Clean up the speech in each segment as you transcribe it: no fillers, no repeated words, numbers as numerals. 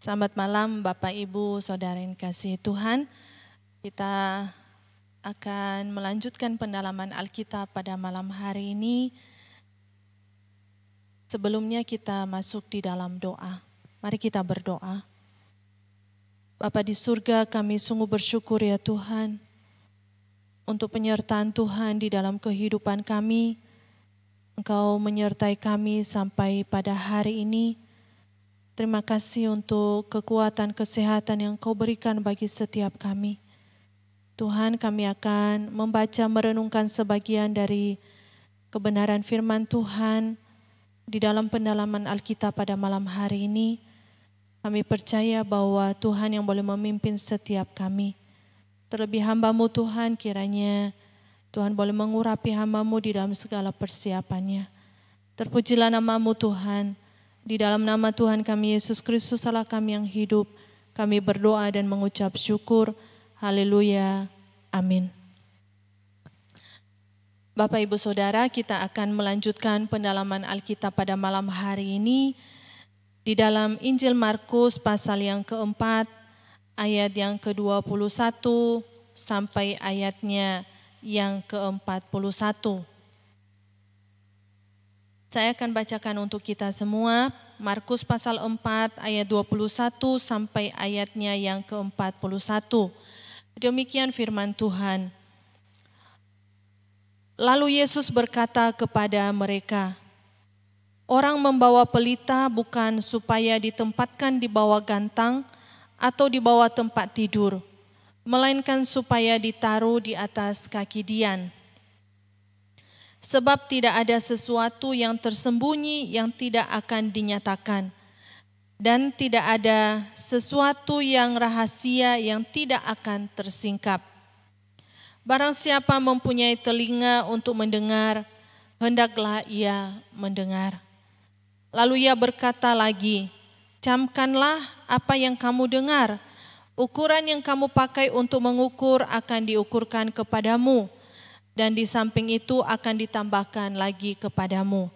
Selamat malam Bapak Ibu Saudara yang kasih Tuhan. Kita akan melanjutkan pendalaman Alkitab pada malam hari ini. Sebelumnya kita masuk di dalam doa. Mari kita berdoa. Bapa di surga, kami sungguh bersyukur ya Tuhan untuk penyertaan Tuhan di dalam kehidupan kami. Engkau menyertai kami sampai pada hari ini. Terima kasih untuk kekuatan kesehatan yang Kau berikan bagi setiap kami. Tuhan, kami akan membaca merenungkan sebagian dari kebenaran firman Tuhan di dalam pendalaman Alkitab pada malam hari ini. Kami percaya bahwa Tuhan yang boleh memimpin setiap kami. Terlebih hamba-Mu Tuhan, kiranya Tuhan boleh mengurapi hamba-Mu di dalam segala persiapannya. Terpujilah nama-Mu Tuhan. Di dalam nama Tuhan kami Yesus Kristus Allah kami yang hidup, kami berdoa dan mengucap syukur. Haleluya. Amin. Bapak Ibu Saudara, kita akan melanjutkan pendalaman Alkitab pada malam hari ini di dalam Injil Markus pasal yang keempat, ayat yang ke-21 sampai ayatnya yang ke-41. Saya akan bacakan untuk kita semua, Markus pasal 4 ayat 21 sampai ayatnya yang ke-41. Demikian firman Tuhan. Lalu Yesus berkata kepada mereka, orang membawa pelita bukan supaya ditempatkan di bawah gantang atau di bawah tempat tidur, melainkan supaya ditaruh di atas kaki dian. Sebab tidak ada sesuatu yang tersembunyi yang tidak akan dinyatakan, dan tidak ada sesuatu yang rahasia yang tidak akan tersingkap. Barang siapa mempunyai telinga untuk mendengar, hendaklah ia mendengar. Lalu ia berkata lagi, camkanlah apa yang kamu dengar. Ukuran yang kamu pakai untuk mengukur akan diukurkan kepadamu, dan di samping itu akan ditambahkan lagi kepadamu.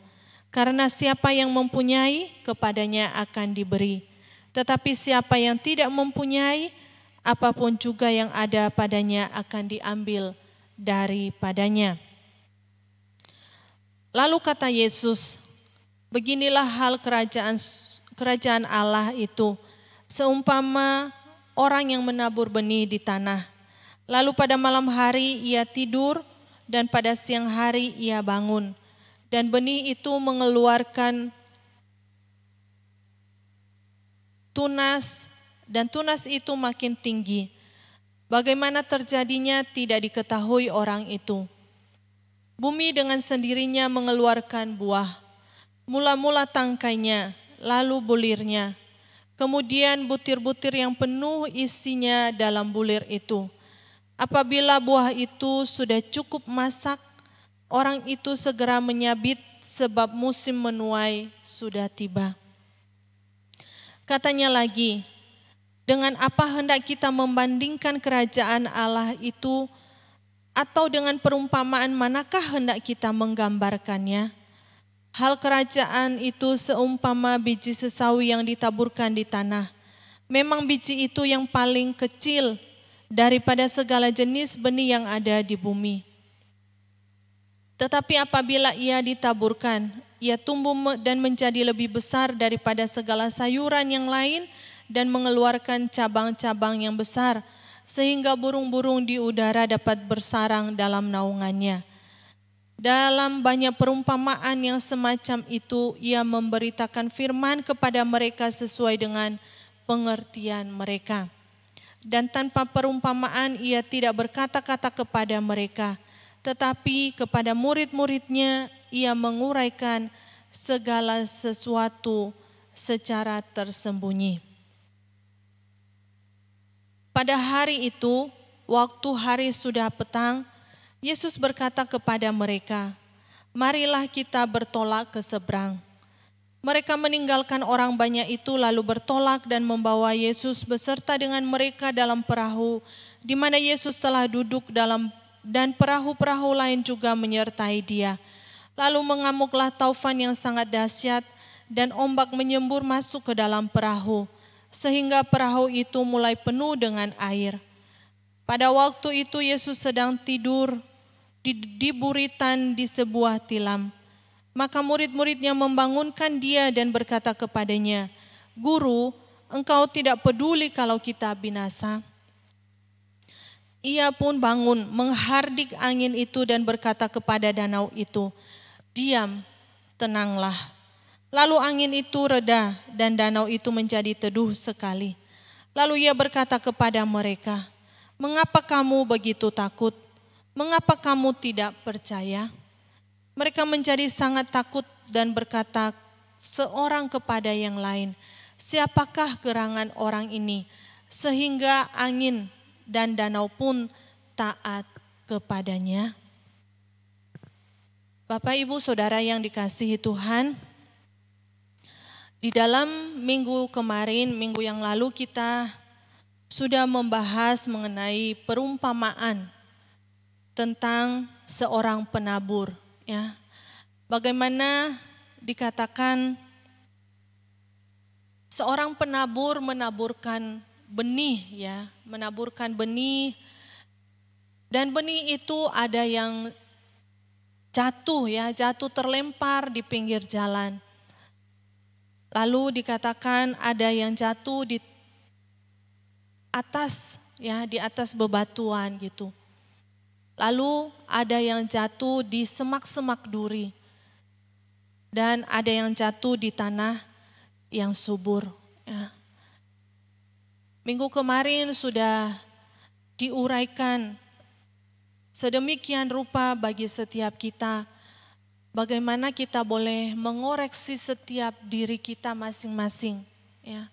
Karena siapa yang mempunyai, kepadanya akan diberi. Tetapi siapa yang tidak mempunyai, apapun juga yang ada padanya akan diambil daripadanya. Lalu kata Yesus, beginilah hal kerajaan Allah itu, seumpama orang yang menabur benih di tanah. Lalu pada malam hari ia tidur, dan pada siang hari ia bangun, dan benih itu mengeluarkan tunas, dan tunas itu makin tinggi. Bagaimana terjadinya tidak diketahui orang itu. Bumi dengan sendirinya mengeluarkan buah, mula-mula tangkainya, lalu bulirnya, kemudian butir-butir yang penuh isinya dalam bulir itu. Apabila buah itu sudah cukup masak, orang itu segera menyabit sebab musim menuai sudah tiba. Katanya lagi, dengan apa hendak kita membandingkan kerajaan Allah itu, atau dengan perumpamaan manakah hendak kita menggambarkannya? Hal kerajaan itu seumpama biji sesawi yang ditaburkan di tanah. Memang biji itu yang paling kecil daripada segala jenis benih yang ada di bumi. Tetapi apabila ia ditaburkan, ia tumbuh dan menjadi lebih besar daripada segala sayuran yang lain dan mengeluarkan cabang-cabang yang besar, sehingga burung-burung di udara dapat bersarang dalam naungannya. Dalam banyak perumpamaan yang semacam itu, ia memberitakan firman kepada mereka sesuai dengan pengertian mereka. Dan tanpa perumpamaan ia tidak berkata-kata kepada mereka, tetapi kepada murid-muridnya ia menguraikan segala sesuatu secara tersembunyi. Pada hari itu, waktu hari sudah petang, Yesus berkata kepada mereka, marilah kita bertolak ke seberang. Mereka meninggalkan orang banyak itu lalu bertolak dan membawa Yesus beserta dengan mereka dalam perahu, di mana Yesus telah duduk dan perahu-perahu lain juga menyertai dia. Lalu mengamuklah taufan yang sangat dahsyat dan ombak menyembur masuk ke dalam perahu, sehingga perahu itu mulai penuh dengan air. Pada waktu itu Yesus sedang tidur di buritan di sebuah tilam. Maka murid-muridnya membangunkan dia dan berkata kepadanya, "Guru, engkau tidak peduli kalau kita binasa?" Ia pun bangun, menghardik angin itu dan berkata kepada danau itu, "Diam, tenanglah." Lalu angin itu reda dan danau itu menjadi teduh sekali. Lalu ia berkata kepada mereka, "Mengapa kamu begitu takut? Mengapa kamu tidak percaya?" Mereka menjadi sangat takut dan berkata seorang kepada yang lain, "Siapakah gerangan orang ini sehingga angin dan danau pun taat kepadanya?" Bapak, Ibu, Saudara yang dikasihi Tuhan, di dalam minggu kemarin, minggu yang lalu kita sudah membahas mengenai perumpamaan tentang seorang penabur, ya. Bagaimana dikatakan seorang penabur menaburkan benih, ya, menaburkan benih, dan benih itu ada yang jatuh, ya, jatuh terlempar di pinggir jalan. Lalu dikatakan ada yang jatuh di atas, ya, di atas bebatuan gitu. Lalu ada yang jatuh di semak-semak duri. Dan ada yang jatuh di tanah yang subur, ya. Minggu kemarin sudah diuraikan sedemikian rupa bagi setiap kita, bagaimana kita boleh mengoreksi setiap diri kita masing-masing, ya.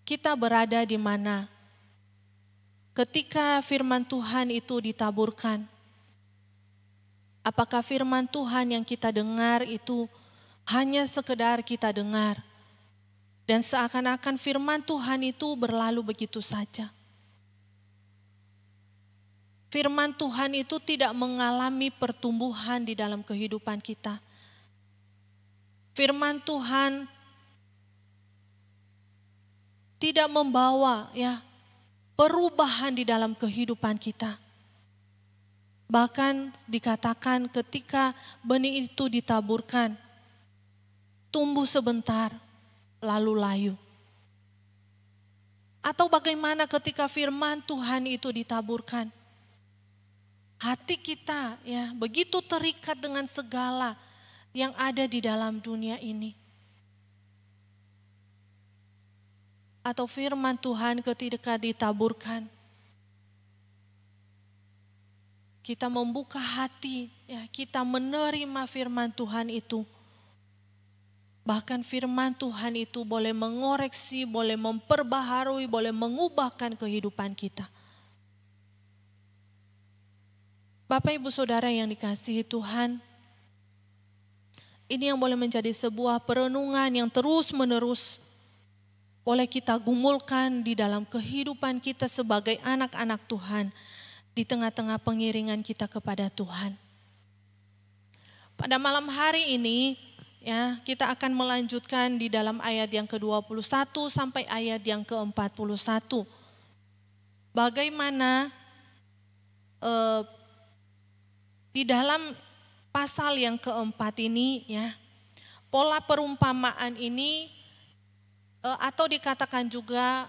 Kita berada di mana ketika firman Tuhan itu ditaburkan? Apakah firman Tuhan yang kita dengar itu hanya sekedar kita dengar dan seakan-akan firman Tuhan itu berlalu begitu saja? Firman Tuhan itu tidak mengalami pertumbuhan di dalam kehidupan kita. Firman Tuhan tidak membawa, ya, perubahan di dalam kehidupan kita. Bahkan dikatakan ketika benih itu ditaburkan, tumbuh sebentar lalu layu. Atau bagaimana ketika firman Tuhan itu ditaburkan, hati kita, ya, begitu terikat dengan segala yang ada di dalam dunia ini. Atau firman Tuhan ketika ditaburkan, kita membuka hati, ya, kita menerima firman Tuhan itu. Bahkan firman Tuhan itu boleh mengoreksi, boleh memperbaharui, boleh mengubahkan kehidupan kita. Bapak, Ibu, Saudara yang dikasihi Tuhan, ini yang boleh menjadi sebuah perenungan yang terus-menerus boleh kita gumulkan di dalam kehidupan kita sebagai anak-anak Tuhan, di tengah-tengah pengiringan kita kepada Tuhan. Pada malam hari ini, ya, kita akan melanjutkan di dalam ayat yang ke-21 sampai ayat yang ke-41. Bagaimana di dalam pasal yang keempat ini, ya, pola perumpamaan ini atau dikatakan juga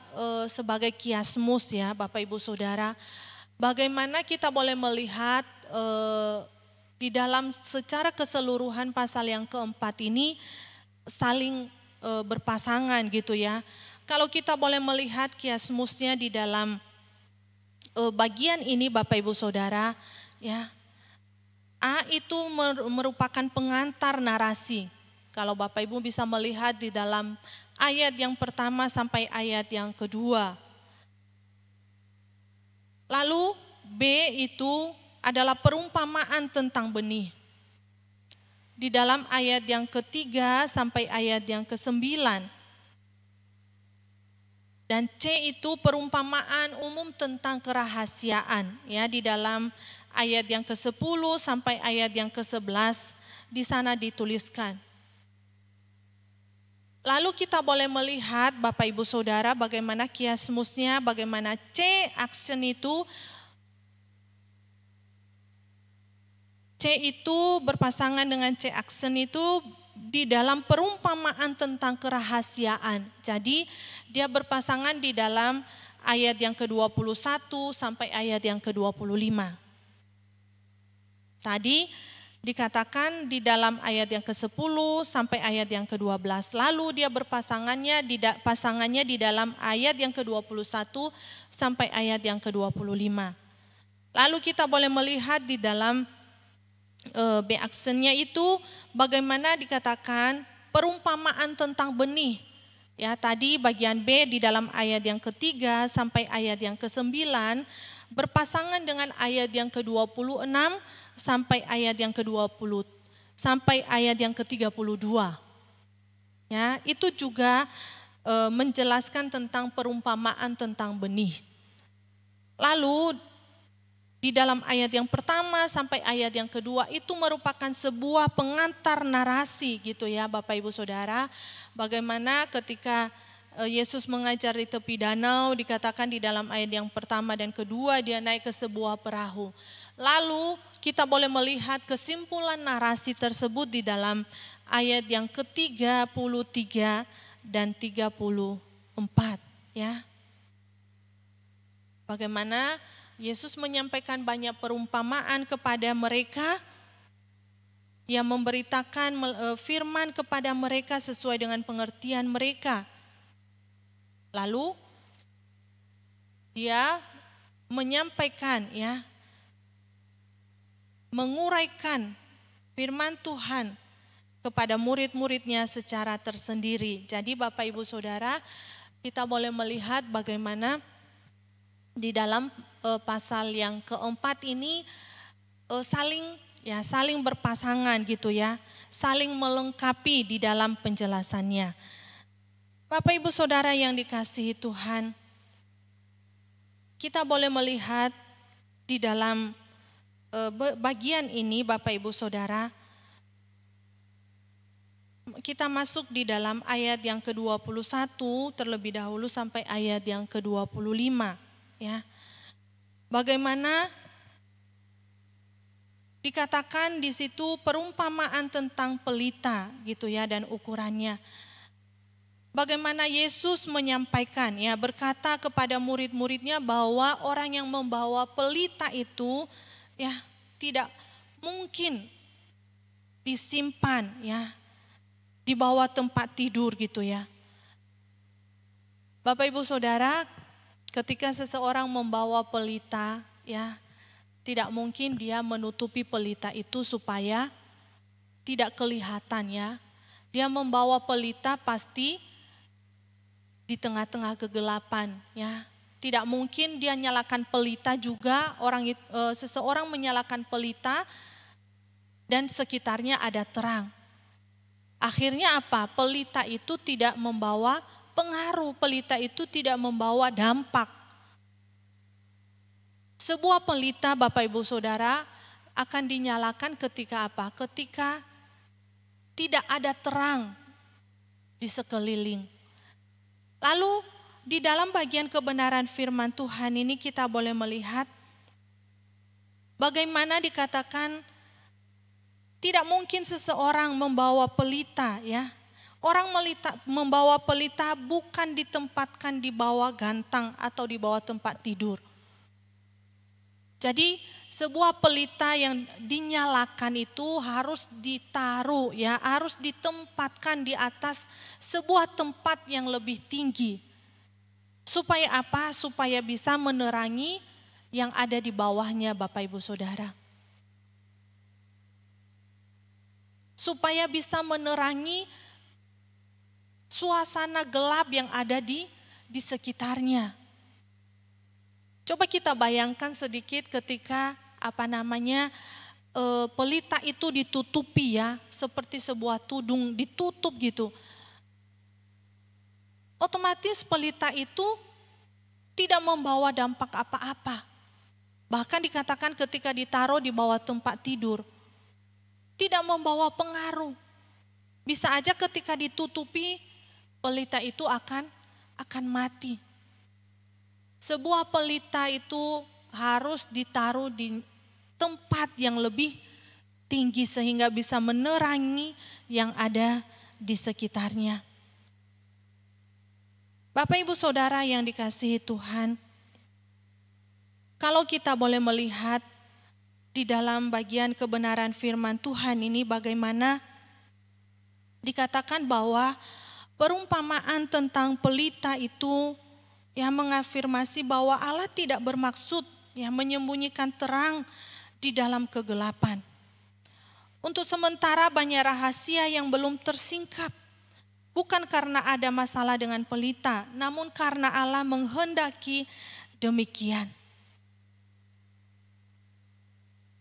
sebagai kiasmus, ya, Bapak Ibu Saudara. Bagaimana kita boleh melihat di dalam secara keseluruhan pasal yang keempat ini saling berpasangan gitu, ya. Kalau kita boleh melihat kiasmusnya di dalam bagian ini, Bapak Ibu Saudara, ya, A itu merupakan pengantar narasi. Kalau Bapak Ibu bisa melihat di dalam ayat yang pertama sampai ayat yang kedua. Lalu B itu adalah perumpamaan tentang benih. Di dalam ayat yang ketiga sampai ayat yang ke-9. Dan C itu perumpamaan umum tentang kerahasiaan, ya, di dalam ayat yang ke-10 sampai ayat yang ke-11 di sana dituliskan. Lalu kita boleh melihat Bapak Ibu Saudara bagaimana kiasmusnya, bagaimana C action itu. C itu berpasangan dengan C action itu di dalam perumpamaan tentang kerahasiaan. Jadi dia berpasangan di dalam ayat yang ke-21 sampai ayat yang ke-25. Tadi dikatakan di dalam ayat yang ke-10 sampai ayat yang ke-12. Lalu dia berpasangannya di dalam ayat yang ke-21 sampai ayat yang ke-25. Lalu kita boleh melihat di dalam B actionnya itu bagaimana dikatakan perumpamaan tentang benih. Ya, tadi bagian B di dalam ayat yang ke-3 sampai ayat yang ke-9 berpasangan dengan ayat yang ke-26 sampai ayat yang ke-20 sampai ayat yang ke-32. Ya, itu juga menjelaskan tentang perumpamaan tentang benih. Lalu di dalam ayat yang pertama sampai ayat yang kedua itu merupakan sebuah pengantar narasi gitu ya Bapak Ibu Saudara. Bagaimana ketika Yesus mengajar di tepi danau, dikatakan di dalam ayat yang pertama dan kedua dia naik ke sebuah perahu. Lalu kita boleh melihat kesimpulan narasi tersebut di dalam ayat yang ke-33 dan 34 ya. Bagaimana Yesus menyampaikan banyak perumpamaan kepada mereka, yang memberitakan firman kepada mereka sesuai dengan pengertian mereka. Lalu dia menyampaikan ya, menguraikan firman Tuhan kepada murid-muridnya secara tersendiri. Jadi Bapak Ibu Saudara, kita boleh melihat bagaimana di dalam pasal yang keempat ini saling berpasangan gitu ya, saling melengkapi di dalam penjelasannya. Bapak Ibu Saudara yang dikasihi Tuhan, kita boleh melihat di dalam bagian ini Bapak Ibu Saudara, kita masuk di dalam ayat yang ke-21 terlebih dahulu sampai ayat yang ke-25 ya. Bagaimana dikatakan di situ perumpamaan tentang pelita gitu ya dan ukurannya. Bagaimana Yesus menyampaikan ya, berkata kepada murid-muridnya bahwa orang yang membawa pelita itu ya tidak mungkin disimpan ya di bawah tempat tidur gitu ya. Bapak Ibu Saudara, ketika seseorang membawa pelita ya, tidak mungkin dia menutupi pelita itu supaya tidak kelihatan ya. Dia membawa pelita pasti di tengah-tengah kegelapan ya. Tidak mungkin dia nyalakan pelita juga, seseorang menyalakan pelita dan sekitarnya ada terang. Akhirnya apa? Pelita itu tidak membawa pengaruh, pelita itu tidak membawa dampak. Sebuah pelita Bapak Ibu Saudara akan dinyalakan ketika apa? Ketika tidak ada terang di sekeliling. Lalu di dalam bagian kebenaran firman Tuhan ini kita boleh melihat bagaimana dikatakan tidak mungkin seseorang membawa pelita ya. Orang membawa pelita bukan ditempatkan di bawah gantang atau di bawah tempat tidur. Jadi sebuah pelita yang dinyalakan itu harus ditaruh ya, harus ditempatkan di atas sebuah tempat yang lebih tinggi. Supaya apa? Supaya bisa menerangi yang ada di bawahnya Bapak Ibu Saudara. Supaya bisa menerangi suasana gelap yang ada di sekitarnya. Coba kita bayangkan sedikit ketika pelita itu ditutupi ya, seperti sebuah tudung ditutup gitu. Otomatis pelita itu tidak membawa dampak apa-apa. Bahkan dikatakan ketika ditaruh di bawah tempat tidur, tidak membawa pengaruh. Bisa aja ketika ditutupi pelita itu akan mati. Sebuah pelita itu harus ditaruh di tempat yang lebih tinggi sehingga bisa menerangi yang ada di sekitarnya. Bapak Ibu Saudara yang dikasihi Tuhan, kalau kita boleh melihat di dalam bagian kebenaran firman Tuhan ini bagaimana dikatakan bahwa perumpamaan tentang pelita itu yang mengafirmasi bahwa Allah tidak bermaksud menyembunyikan terang di dalam kegelapan. Untuk sementara banyak rahasia yang belum tersingkap. Bukan karena ada masalah dengan pelita, namun karena Allah menghendaki demikian.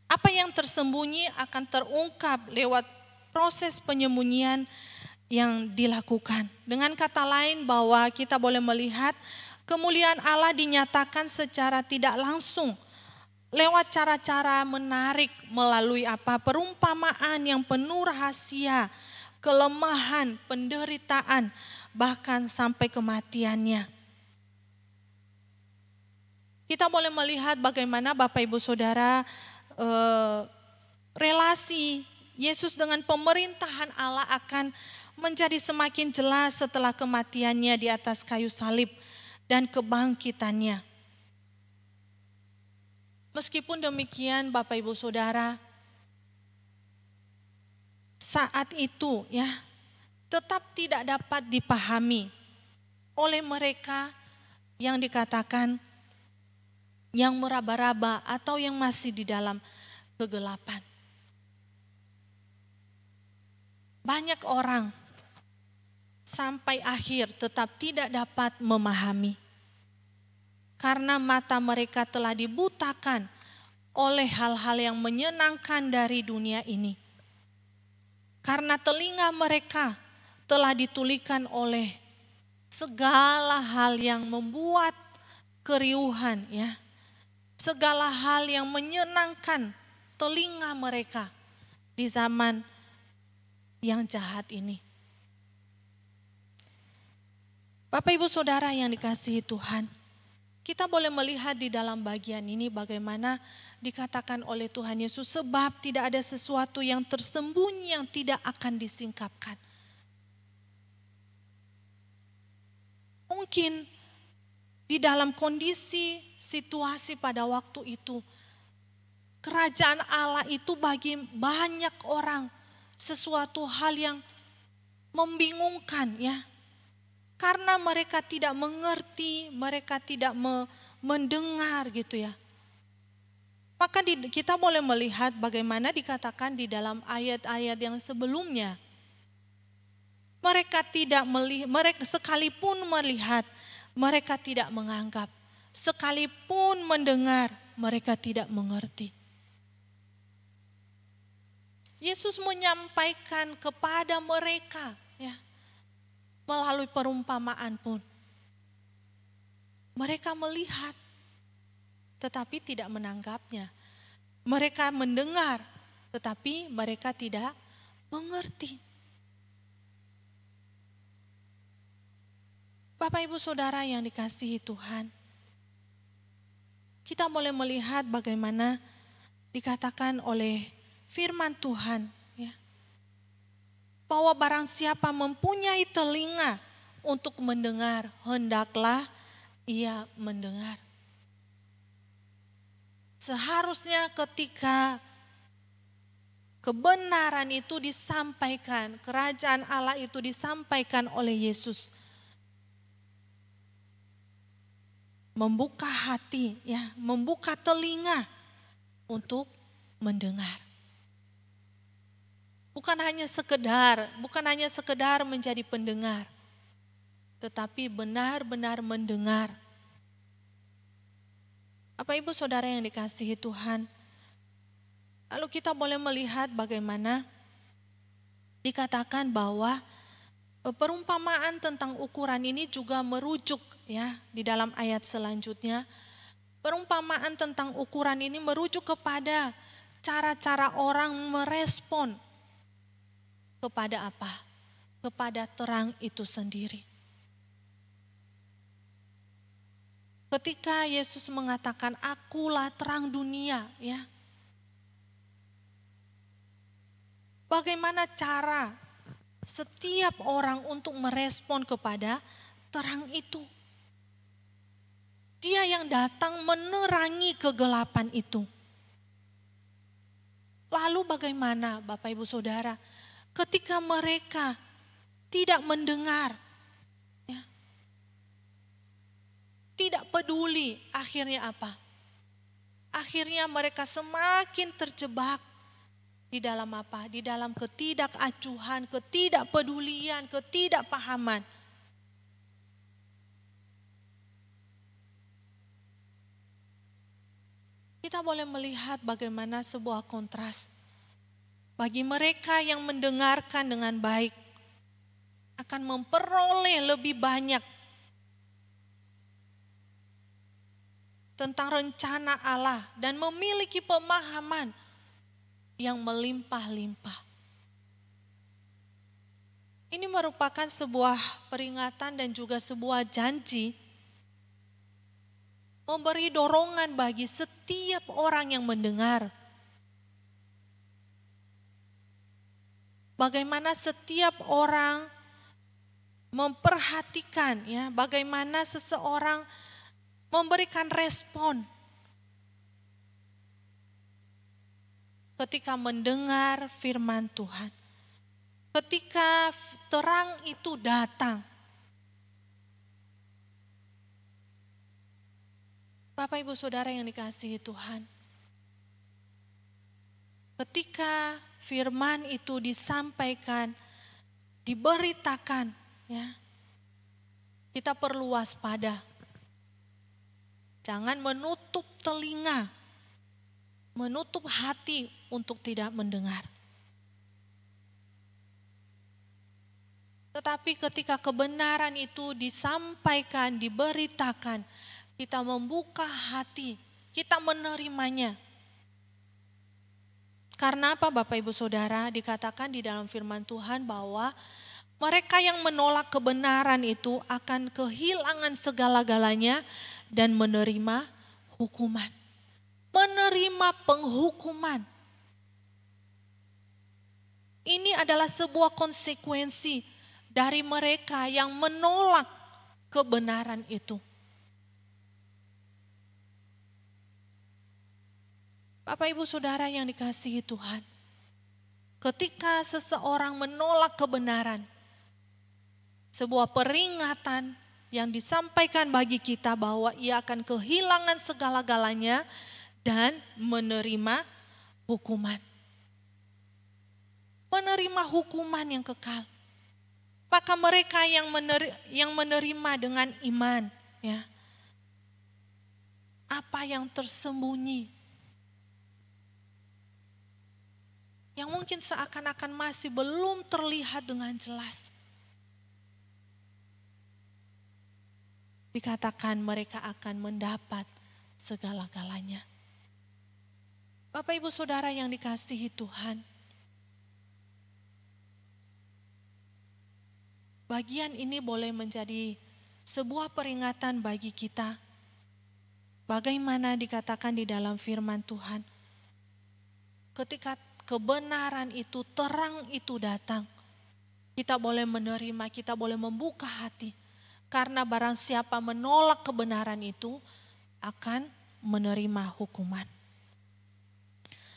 Apa yang tersembunyi akan terungkap lewat proses penyembunyian yang dilakukan. Dengan kata lain bahwa kita boleh melihat kemuliaan Allah dinyatakan secara tidak langsung lewat cara-cara menarik melalui perumpamaan yang penuh rahasia, kelemahan, penderitaan, bahkan sampai kematiannya. Kita boleh melihat bagaimana Bapak Ibu Saudara relasi Yesus dengan pemerintahan Allah akan menjadi semakin jelas setelah kematiannya di atas kayu salib dan kebangkitannya. Meskipun demikian Bapak Ibu Saudara, saat itu tetap tidak dapat dipahami oleh mereka yang dikatakan yang meraba-raba atau yang masih di dalam kegelapan. Banyak orang sampai akhir tetap tidak dapat memahami. Karena mata mereka telah dibutakan oleh hal-hal yang menyenangkan dari dunia ini. Karena telinga mereka telah ditulikan oleh segala hal yang membuat keriuhan, segala hal yang menyenangkan telinga mereka di zaman yang jahat ini. Bapak Ibu Saudara yang dikasihi Tuhan, kita boleh melihat di dalam bagian ini bagaimana dikatakan oleh Tuhan Yesus, sebab tidak ada sesuatu yang tersembunyi yang tidak akan disingkapkan. Mungkin di dalam kondisi situasi pada waktu itu, kerajaan Allah itu bagi banyak orang sesuatu hal yang membingungkan karena mereka tidak mengerti, mereka tidak mendengar gitu Maka kita boleh melihat bagaimana dikatakan di dalam ayat-ayat yang sebelumnya. Mereka tidak melihat, mereka sekalipun melihat, mereka tidak menganggap. Sekalipun mendengar, mereka tidak mengerti. Yesus menyampaikan kepada mereka melalui perumpamaan pun. Mereka melihat tetapi tidak menanggapnya. Mereka mendengar tetapi mereka tidak mengerti. Bapak Ibu Saudara yang dikasihi Tuhan, kita boleh melihat bagaimana dikatakan oleh firman Tuhan bahwa barang siapa mempunyai telinga untuk mendengar, hendaklah ia mendengar. Seharusnya ketika kebenaran itu disampaikan, kerajaan Allah itu disampaikan oleh Yesus, membuka hati, membuka telinga untuk mendengar. Bukan hanya sekedar menjadi pendengar, tetapi benar-benar mendengar. Bapak Ibu Saudara yang dikasihi Tuhan, lalu kita boleh melihat bagaimana dikatakan bahwa perumpamaan tentang ukuran ini juga merujuk di dalam ayat selanjutnya. Perumpamaan tentang ukuran ini merujuk kepada cara-cara orang merespon kepada apa? Kepada terang itu sendiri. Ketika Yesus mengatakan, akulah terang dunia, ya. Bagaimana cara setiap orang untuk merespon kepada terang itu? Dia yang datang menerangi kegelapan itu. Lalu bagaimana Bapak Ibu Saudara ketika mereka tidak mendengar, ya, tidak peduli, akhirnya apa? Akhirnya mereka semakin terjebak di dalam apa? Di dalam ketidakacuhan, ketidakpedulian, ketidakpahaman. Kita boleh melihat bagaimana sebuah kontras. Bagi mereka yang mendengarkan dengan baik, akan memperoleh lebih banyak tentang rencana Allah dan memiliki pemahaman yang melimpah-limpah. Ini merupakan sebuah peringatan dan juga sebuah janji, memberi dorongan bagi setiap orang yang mendengar. Bagaimana setiap orang memperhatikan, ya, bagaimana seseorang memberikan respon ketika mendengar firman Tuhan. Ketika terang itu datang. Bapak Ibu Saudara yang dikasihi Tuhan. Ketika firman itu disampaikan, diberitakan, ya, kita perlu waspada. Jangan menutup telinga, menutup hati untuk tidak mendengar. Tetapi ketika kebenaran itu disampaikan, diberitakan, kita membuka hati, kita menerimanya. Karena apa Bapak Ibu Saudara? Dikatakan di dalam firman Tuhan bahwa mereka yang menolak kebenaran itu akan kehilangan segala-galanya dan menerima hukuman. Menerima penghukuman. Ini adalah sebuah konsekuensi dari mereka yang menolak kebenaran itu. Bapak Ibu Saudara yang dikasihi Tuhan, ketika seseorang menolak kebenaran, sebuah peringatan yang disampaikan bagi kita bahwa ia akan kehilangan segala-galanya dan menerima hukuman. Menerima hukuman yang kekal. Maka mereka yang menerima dengan iman, ya, apa yang tersembunyi, yang mungkin seakan-akan masih belum terlihat dengan jelas, dikatakan mereka akan mendapat segala-galanya. Bapak Ibu Saudara yang dikasihi Tuhan, bagian ini boleh menjadi sebuah peringatan bagi kita. Bagaimana dikatakan di dalam firman Tuhan, ketika kebenaran itu, terang itu datang, kita boleh menerima, kita boleh membuka hati. Karena barang siapa menolak kebenaran itu akan menerima hukuman.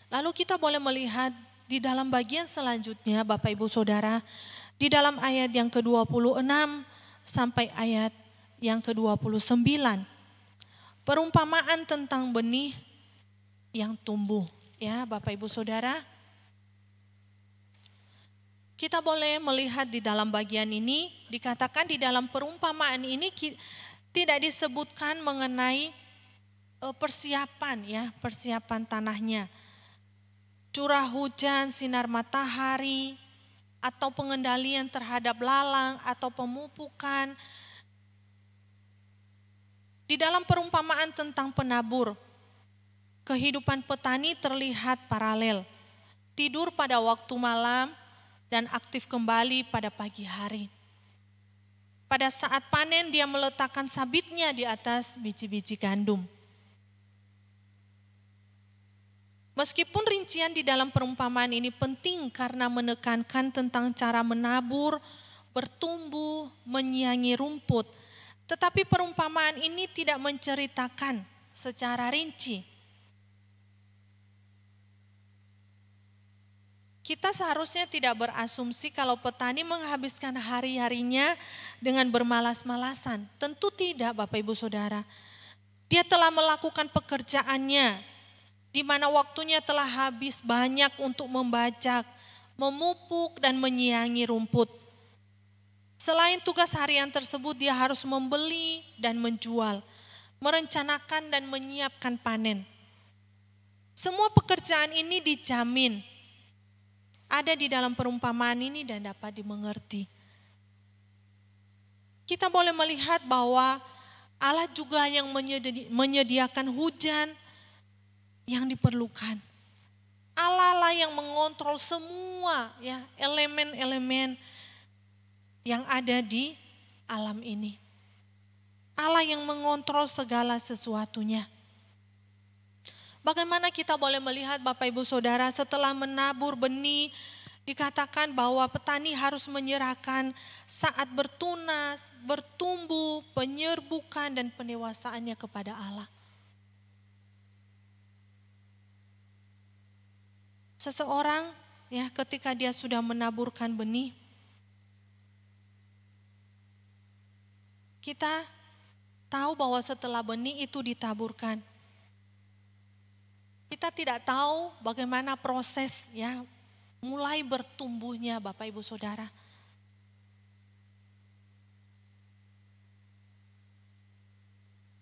Lalu kita boleh melihat di dalam bagian selanjutnya Bapak Ibu Saudara, di dalam ayat yang ke-26 sampai ayat yang ke-29. Perumpamaan tentang benih yang tumbuh, ya Bapak Ibu Saudara. Kita boleh melihat di dalam bagian ini, dikatakan di dalam perumpamaan ini tidak disebutkan mengenai persiapan, ya, persiapan tanahnya. Curah hujan, sinar matahari, atau pengendalian terhadap lalang, atau pemupukan. Di dalam perumpamaan tentang penabur, kehidupan petani terlihat paralel. Tidur pada waktu malam dan aktif kembali pada pagi hari. Pada saat panen dia meletakkan sabitnya di atas biji-biji gandum. Meskipun rincian di dalam perumpamaan ini penting karena menekankan tentang cara menabur, bertumbuh, menyiangi rumput. Tetapi perumpamaan ini tidak menceritakan secara rinci. Kita seharusnya tidak berasumsi kalau petani menghabiskan hari-harinya dengan bermalas-malasan. Tentu tidak, Bapak Ibu Saudara. Dia telah melakukan pekerjaannya, di mana waktunya telah habis banyak untuk membajak, memupuk, dan menyiangi rumput. Selain tugas harian tersebut, dia harus membeli dan menjual, merencanakan dan menyiapkan panen. Semua pekerjaan ini dijamin ada di dalam perumpamaan ini dan dapat dimengerti. Kita boleh melihat bahwa Allah juga yang menyediakan hujan yang diperlukan. Allah lah yang mengontrol semua ya elemen-elemen yang ada di alam ini. Allah yang mengontrol segala sesuatunya. Bagaimana kita boleh melihat Bapak Ibu Saudara setelah menabur benih, dikatakan bahwa petani harus menyerahkan saat bertunas, bertumbuh, penyerbukan dan pendewasaannya kepada Allah. Seseorang ya ketika dia sudah menaburkan benih, kita tahu bahwa setelah benih itu ditaburkan, kita tidak tahu bagaimana proses ya mulai bertumbuhnya Bapak Ibu Saudara.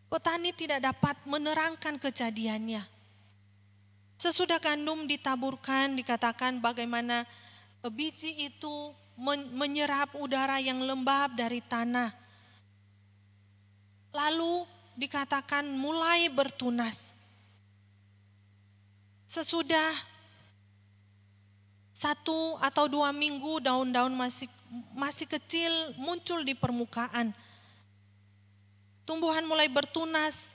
Petani tidak dapat menerangkan kejadiannya. Sesudah gandum ditaburkan, dikatakan bagaimana biji itu menyerap udara yang lembab dari tanah. Lalu dikatakan mulai bertunas. Sesudah 1 atau 2 minggu daun-daun masih kecil muncul di permukaan. Tumbuhan mulai bertunas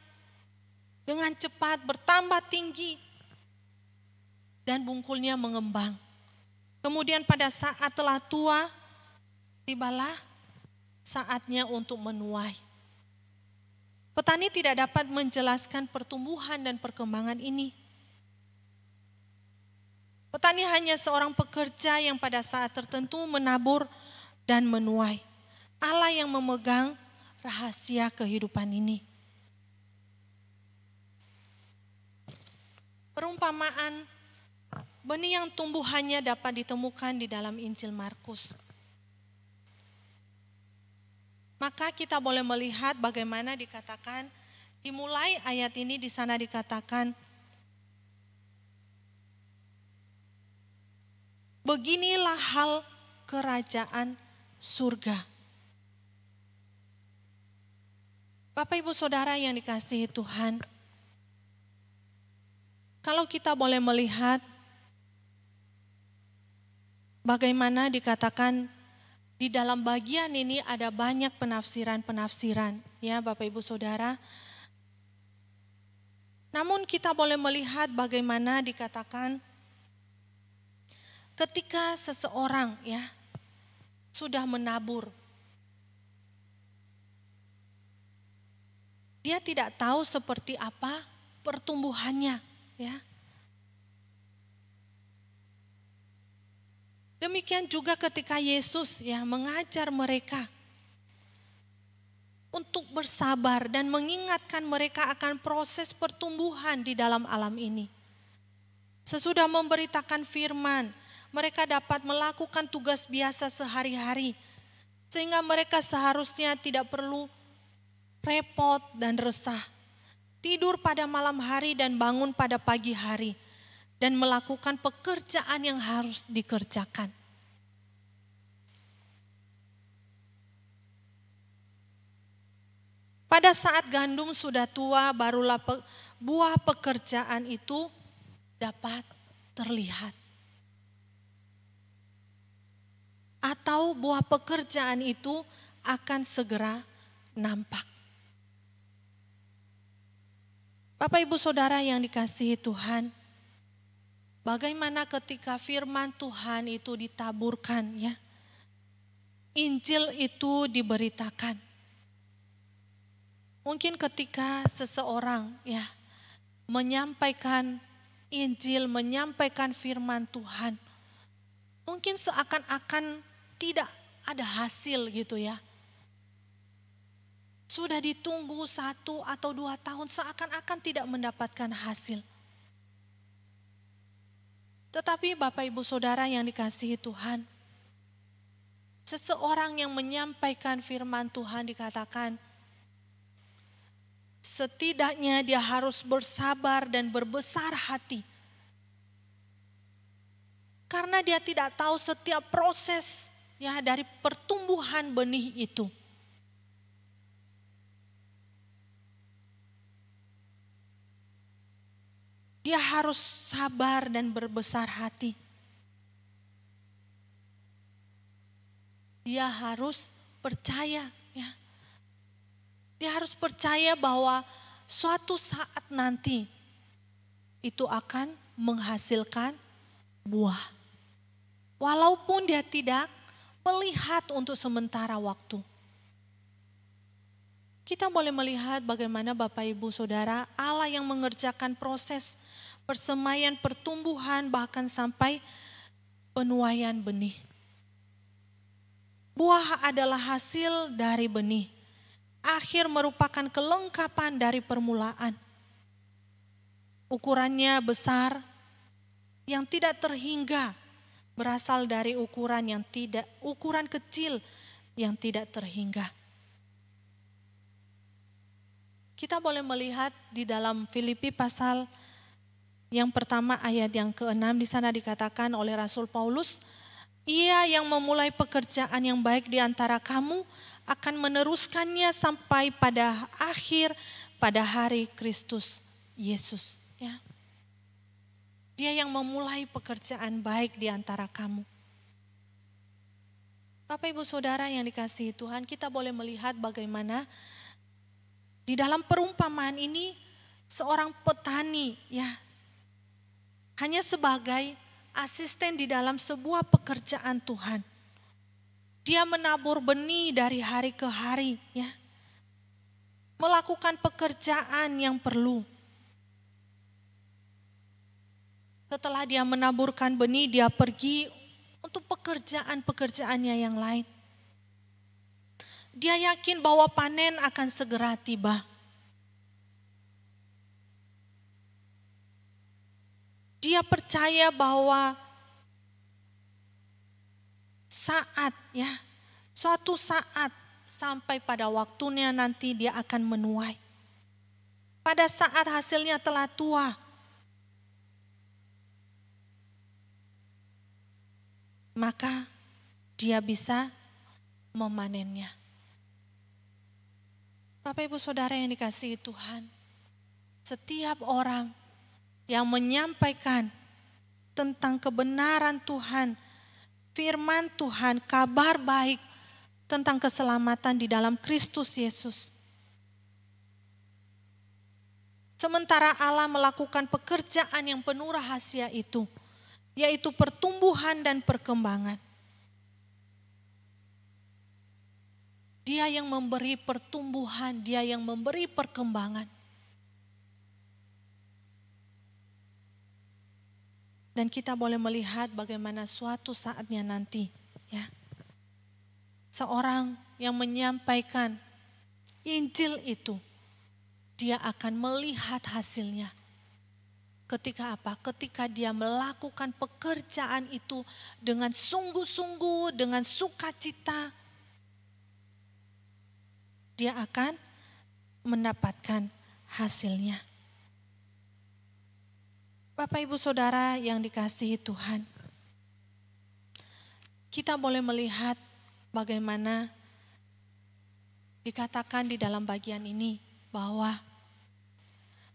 dengan cepat, bertambah tinggi dan bungkulnya mengembang. Kemudian pada saat telah tua, tibalah saatnya untuk menuai. Petani tidak dapat menjelaskan pertumbuhan dan perkembangan ini. Petani hanya seorang pekerja yang pada saat tertentu menabur dan menuai. Allah yang memegang rahasia kehidupan ini. Perumpamaan benih yang tumbuhannya dapat ditemukan di dalam Injil Markus. Maka kita boleh melihat bagaimana dikatakan, dimulai ayat ini di sana dikatakan, beginilah hal kerajaan surga. Bapak Ibu Saudara yang dikasihi Tuhan, kalau kita boleh melihat bagaimana dikatakan di dalam bagian ini ada banyak penafsiran-penafsiran ya Bapak Ibu Saudara. Namun kita boleh melihat bagaimana dikatakan ketika seseorang ya sudah menabur, dia tidak tahu seperti apa pertumbuhannya ya. Demikian juga ketika Yesus ya mengajar mereka untuk bersabar dan mengingatkan mereka akan proses pertumbuhan di dalam alam ini. Sesudah memberitakan firman, mereka dapat melakukan tugas biasa sehari-hari, sehingga mereka seharusnya tidak perlu repot dan resah. Tidur pada malam hari dan bangun pada pagi hari, dan melakukan pekerjaan yang harus dikerjakan. Pada saat gandum sudah tua, barulah buah pekerjaan itu dapat terlihat. Atau buah pekerjaan itu akan segera nampak. Bapak Ibu Saudara yang dikasihi Tuhan, bagaimana ketika firman Tuhan itu ditaburkan ya, Injil itu diberitakan. Mungkin ketika seseorang ya menyampaikan Injil, menyampaikan firman Tuhan, mungkin seakan-akan tidak ada hasil gitu ya. Sudah ditunggu 1 atau 2 tahun seakan-akan tidak mendapatkan hasil. Tetapi Bapak Ibu Saudara yang dikasihi Tuhan, seseorang yang menyampaikan firman Tuhan dikatakan, setidaknya dia harus bersabar dan berbesar hati. Karena dia tidak tahu setiap proses ya dari pertumbuhan benih itu. Dia harus sabar dan berbesar hati. Dia harus percaya ya. Dia harus percaya bahwa suatu saat nanti itu akan menghasilkan buah. Walaupun dia tidak melihat untuk sementara waktu. Kita boleh melihat bagaimana Bapak Ibu Saudara Allah yang mengerjakan proses persemaian pertumbuhan bahkan sampai penuaian benih. Buah adalah hasil dari benih. Akhir merupakan kelengkapan dari permulaan. Ukurannya besar yang tidak terhingga, berasal dari ukuran kecil yang tidak terhingga. Kita boleh melihat di dalam Filipi pasal yang pertama ayat yang ke-6 di sana dikatakan oleh Rasul Paulus, ia yang memulai pekerjaan yang baik di antara kamu akan meneruskannya sampai pada akhir pada hari Kristus Yesus. Ya. Dia yang memulai pekerjaan baik di antara kamu. Bapak Ibu Saudara yang dikasihi Tuhan, kita boleh melihat bagaimana di dalam perumpamaan ini seorang petani ya hanya sebagai asisten di dalam sebuah pekerjaan Tuhan. Dia menabur benih dari hari ke hari ya. Melakukan pekerjaan yang perlu. Setelah dia menaburkan benih, dia pergi untuk pekerjaan-pekerjaannya yang lain. Dia yakin bahwa panen akan segera tiba. Dia percaya bahwa suatu saat sampai pada waktunya nanti dia akan menuai. Pada saat hasilnya telah tua, maka dia bisa memanennya. Bapak Ibu Saudara yang dikasihi Tuhan, setiap orang yang menyampaikan tentang kebenaran Tuhan, firman Tuhan, kabar baik tentang keselamatan di dalam Kristus Yesus. Sementara Allah melakukan pekerjaan yang penuh rahasia itu, yaitu pertumbuhan dan perkembangan. Dia yang memberi pertumbuhan, dia yang memberi perkembangan. Dan kita boleh melihat bagaimana suatu saatnya nanti ya. Seorang yang menyampaikan Injil itu, dia akan melihat hasilnya. Ketika apa? Ketika dia melakukan pekerjaan itu dengan sungguh-sungguh, dengan sukacita, dia akan mendapatkan hasilnya. Bapak Ibu Saudara yang dikasihi Tuhan, kita boleh melihat bagaimana dikatakan di dalam bagian ini bahwa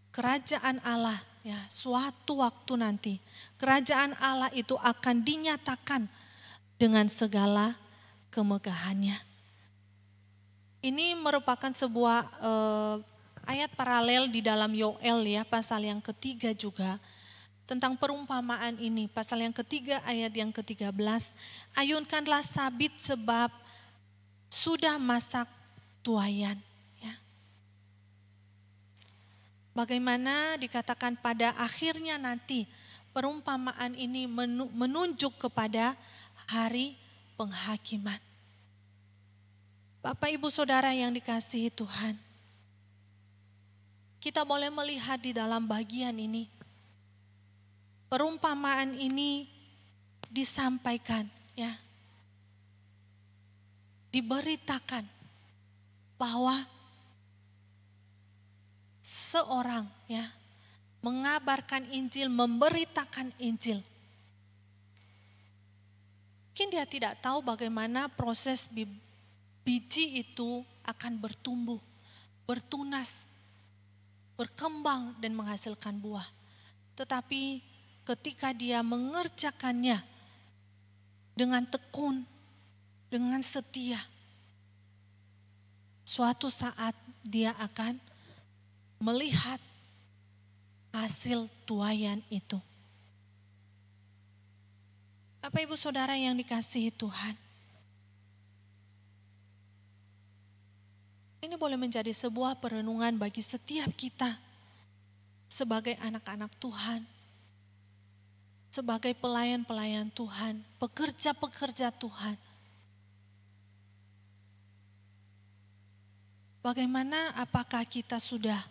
kerajaan Allah ya suatu waktu nanti kerajaan Allah itu akan dinyatakan dengan segala kemegahannya. Ini merupakan sebuah ayat paralel di dalam Yoel ya, pasal yang ketiga juga. Tentang perumpamaan ini, pasal yang ketiga ayat yang ke-13. Ayunkanlah sabit sebab sudah masak tuayan. Ya. Bagaimana dikatakan pada akhirnya nanti perumpamaan ini menunjuk kepada hari penghakiman. Bapak Ibu Saudara yang dikasihi Tuhan, kita boleh melihat di dalam bagian ini, perumpamaan ini disampaikan, ya, diberitakan bahwa seorang, ya, mengabarkan Injil, memberitakan Injil. Mungkin dia tidak tahu bagaimana proses biji itu akan bertumbuh, bertunas, berkembang dan menghasilkan buah. Tetapi ketika dia mengerjakannya dengan tekun, dengan setia, suatu saat dia akan melihat hasil tuaian itu. Bapak Ibu Saudara yang dikasihi Tuhan, ini boleh menjadi sebuah perenungan bagi setiap kita sebagai anak-anak Tuhan, sebagai pelayan-pelayan Tuhan, pekerja-pekerja Tuhan. Bagaimana, apakah kita sudah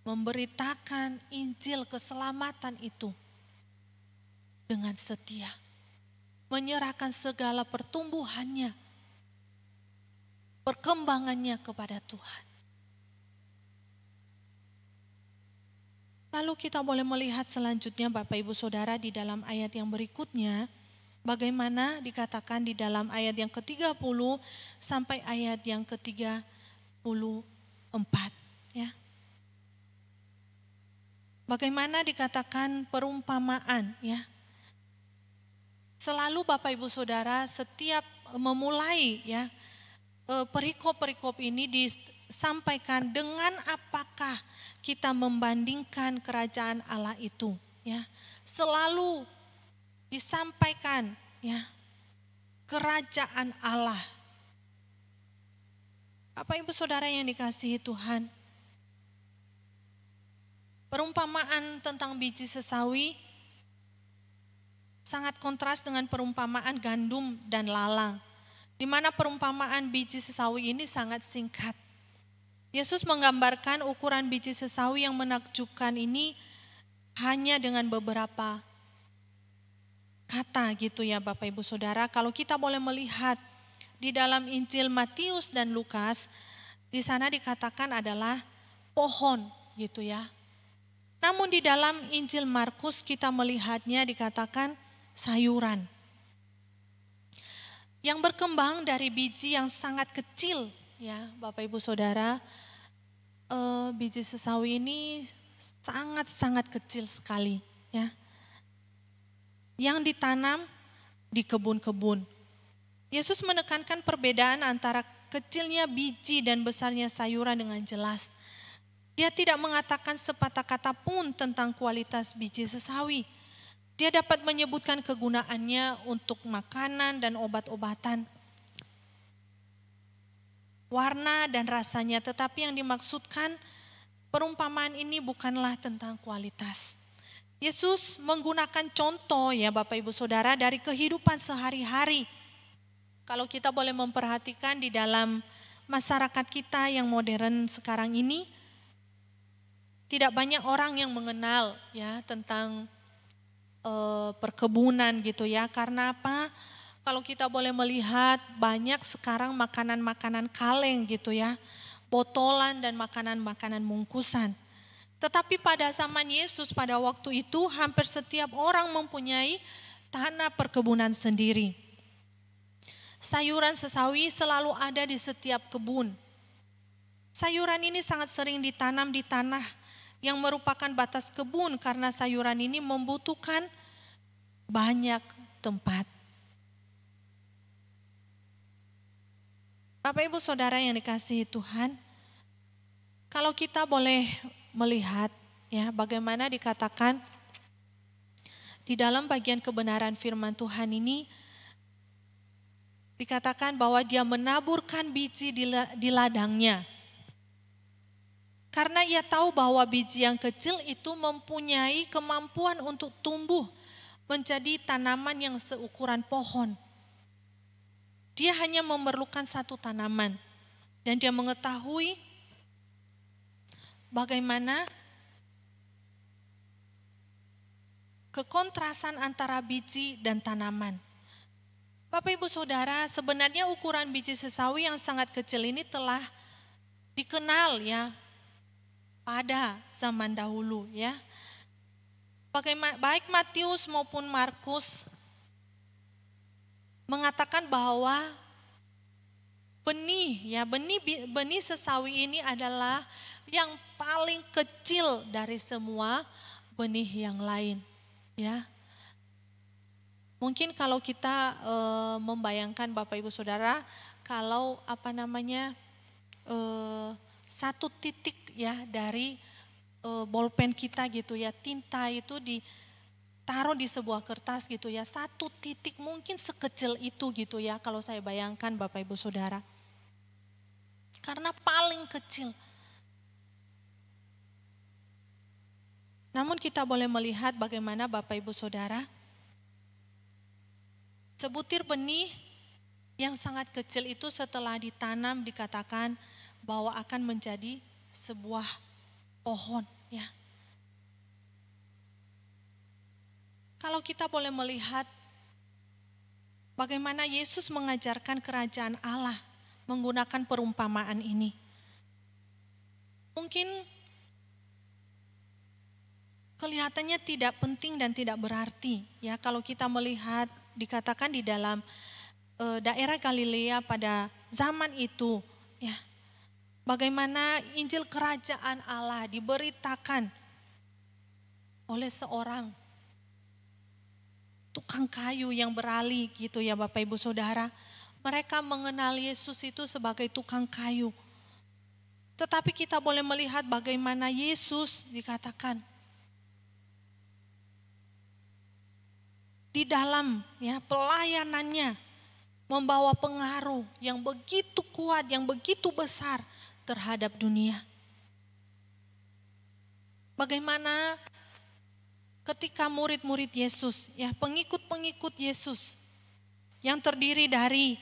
memberitakan Injil keselamatan itu dengan setia, menyerahkan segala pertumbuhannya, perkembangannya kepada Tuhan. Lalu kita boleh melihat selanjutnya Bapak Ibu Saudara di dalam ayat yang berikutnya, bagaimana dikatakan di dalam ayat yang ke-30 sampai ayat yang ke-34. Ya. Bagaimana dikatakan perumpamaan, ya. Selalu Bapak Ibu Saudara setiap memulai, ya, perikop-perikop ini disampaikan dengan apakah kita membandingkan kerajaan Allah itu, ya. Selalu disampaikan, ya, kerajaan Allah. Bapak Ibu Saudara yang dikasihi Tuhan, perumpamaan tentang biji sesawi sangat kontras dengan perumpamaan gandum dan lalang, di mana perumpamaan biji sesawi ini sangat singkat. Yesus menggambarkan ukuran biji sesawi yang menakjubkan ini hanya dengan beberapa kata gitu ya Bapak Ibu Saudara. Kalau kita boleh melihat di dalam Injil Matius dan Lukas, di sana dikatakan adalah pohon gitu ya. Namun di dalam Injil Markus kita melihatnya dikatakan sayuran yang berkembang dari biji yang sangat kecil, ya Bapak Ibu Saudara. Biji sesawi ini sangat-sangat kecil sekali, ya, yang ditanam di kebun-kebun. Yesus menekankan perbedaan antara kecilnya biji dan besarnya sayuran dengan jelas. Dia tidak mengatakan sepatah kata pun tentang kualitas biji sesawi. Dia dapat menyebutkan kegunaannya untuk makanan dan obat-obatan, warna dan rasanya, tetapi yang dimaksudkan perumpamaan ini bukanlah tentang kualitas. Yesus menggunakan contoh ya Bapak Ibu Saudara dari kehidupan sehari-hari. Kalau kita boleh memperhatikan di dalam masyarakat kita yang modern sekarang ini, tidak banyak orang yang mengenal ya tentang perkebunan gitu ya. Karena apa? Kalau kita boleh melihat banyak sekarang makanan-makanan kaleng gitu ya, botolan dan makanan-makanan bungkusan. Tetapi pada zaman Yesus pada waktu itu hampir setiap orang mempunyai tanah perkebunan sendiri. Sayuran sesawi selalu ada di setiap kebun. Sayuran ini sangat sering ditanam di tanah yang merupakan batas kebun karena sayuran ini membutuhkan banyak tempat. Bapak Ibu Saudara yang dikasihi Tuhan, kalau kita boleh melihat ya bagaimana dikatakan di dalam bagian kebenaran firman Tuhan ini, dikatakan bahwa dia menaburkan biji di ladangnya. Karena ia tahu bahwa biji yang kecil itu mempunyai kemampuan untuk tumbuh menjadi tanaman yang seukuran pohon. Dia hanya memerlukan satu tanaman dan dia mengetahui bagaimana kekontrasan antara biji dan tanaman. Bapak Ibu Saudara, sebenarnya ukuran biji sesawi yang sangat kecil ini telah dikenal ya pada zaman dahulu ya. Baik Matius maupun Markus mengatakan bahwa benih sesawi ini adalah yang paling kecil dari semua benih yang lain, ya. Mungkin kalau kita membayangkan Bapak Ibu Saudara, kalau satu titik ya dari bolpen kita gitu ya, tinta itu ditaruh di sebuah kertas gitu ya, satu titik mungkin sekecil itu gitu ya kalau saya bayangkan Bapak Ibu Saudara. Karena paling kecil. Namun kita boleh melihat bagaimana Bapak Ibu Saudara, sebutir benih yang sangat kecil itu setelah ditanam dikatakan bahwa akan menjadi sebuah pohon ya. Kalau kita boleh melihat bagaimana Yesus mengajarkan kerajaan Allah menggunakan perumpamaan ini. Mungkin kelihatannya tidak penting dan tidak berarti ya kalau kita melihat dikatakan di dalam daerah Galilea pada zaman itu ya. Bagaimana Injil kerajaan Allah diberitakan oleh seorang tukang kayu yang beralih gitu ya Bapak Ibu Saudara. Mereka mengenal Yesus itu sebagai tukang kayu. Tetapi kita boleh melihat bagaimana Yesus dikatakan di dalam ya pelayanannya membawa pengaruh yang begitu kuat, yang begitu besar terhadap dunia. Bagaimana ketika murid-murid Yesus, ya pengikut-pengikut Yesus yang terdiri dari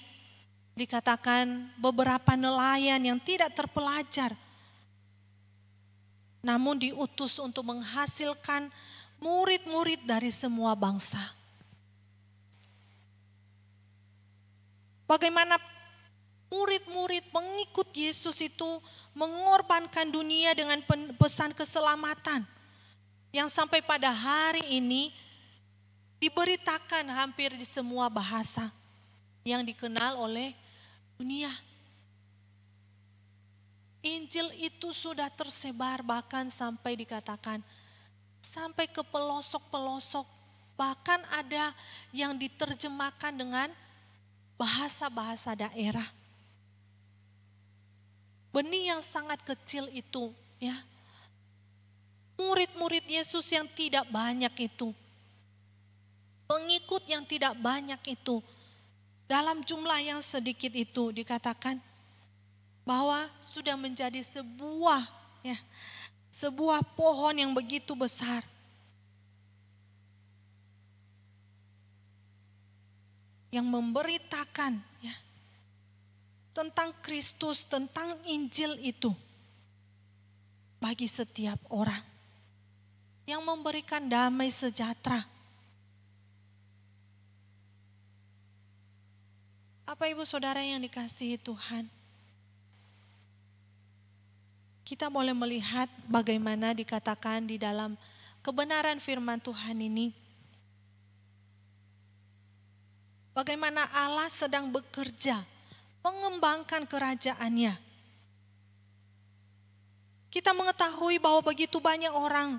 dikatakan beberapa nelayan yang tidak terpelajar, namun diutus untuk menghasilkan murid-murid dari semua bangsa. Bagaimana murid-murid pengikut Yesus itu mengorbankan dunia dengan pesan keselamatan yang sampai pada hari ini diberitakan hampir di semua bahasa yang dikenal oleh dunia. Injil itu sudah tersebar bahkan sampai dikatakan sampai ke pelosok-pelosok, bahkan ada yang diterjemahkan dengan bahasa-bahasa daerah. Benih yang sangat kecil itu ya. Murid-murid Yesus yang tidak banyak itu. Pengikut yang tidak banyak itu. Dalam jumlah yang sedikit itu dikatakan bahwa sudah menjadi sebuah pohon yang begitu besar. Yang memberitakan ya, tentang Kristus, tentang Injil itu bagi setiap orang. Yang memberikan damai sejahtera. Apa Ibu Saudara yang dikasihi Tuhan? Kita boleh melihat bagaimana dikatakan di dalam kebenaran firman Tuhan ini. Bagaimana Allah sedang bekerja, mengembangkan kerajaannya. Kita mengetahui bahwa begitu banyak orang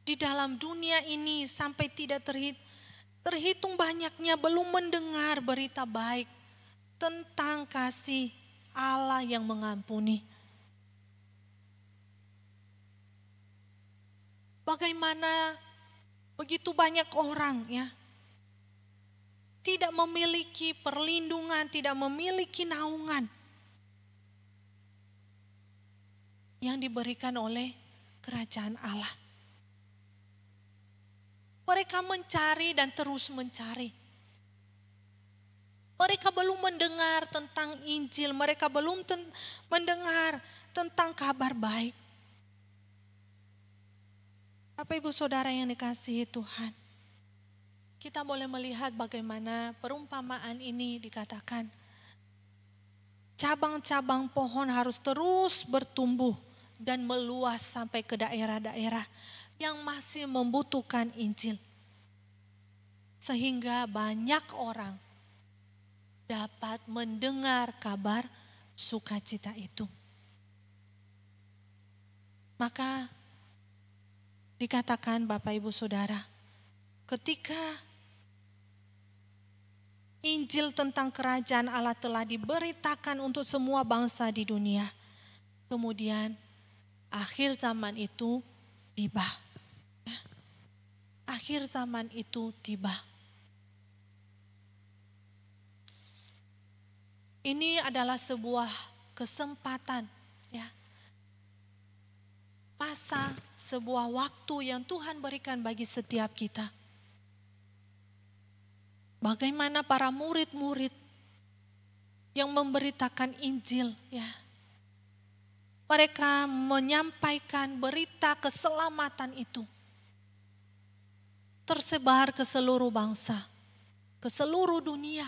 di dalam dunia ini sampai tidak terhitung banyaknya belum mendengar berita baik tentang kasih Allah yang mengampuni. Bagaimana begitu banyak orang ya tidak memiliki perlindungan, tidak memiliki naungan yang diberikan oleh kerajaan Allah. Mereka mencari dan terus mencari. Mereka belum mendengar tentang Injil, mereka belum mendengar tentang kabar baik. Bapak Ibu Saudara yang dikasihi Tuhan, kita boleh melihat bagaimana perumpamaan ini dikatakan. Cabang-cabang pohon harus terus bertumbuh dan meluas sampai ke daerah-daerah yang masih membutuhkan Injil. Sehingga banyak orang dapat mendengar kabar sukacita itu. Maka dikatakan Bapak Ibu Saudara, ketika Injil tentang kerajaan Allah telah diberitakan untuk semua bangsa di dunia, kemudian akhir zaman itu tiba. Akhir zaman itu tiba. Ini adalah sebuah kesempatan ya. Masa, sebuah waktu yang Tuhan berikan bagi setiap kita. Bagaimana para murid-murid yang memberitakan Injil ya. Mereka menyampaikan berita keselamatan itu. Tersebar ke seluruh bangsa, ke seluruh dunia.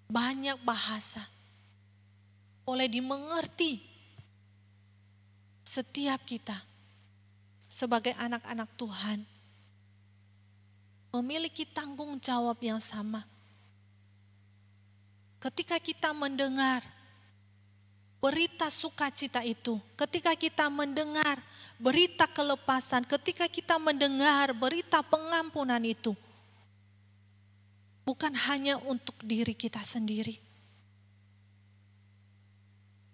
Banyak bahasa boleh dimengerti setiap kita sebagai anak-anak Tuhan memiliki tanggung jawab yang sama. Ketika kita mendengar berita sukacita itu, ketika kita mendengar berita kelepasan, ketika kita mendengar berita pengampunan itu, bukan hanya untuk diri kita sendiri,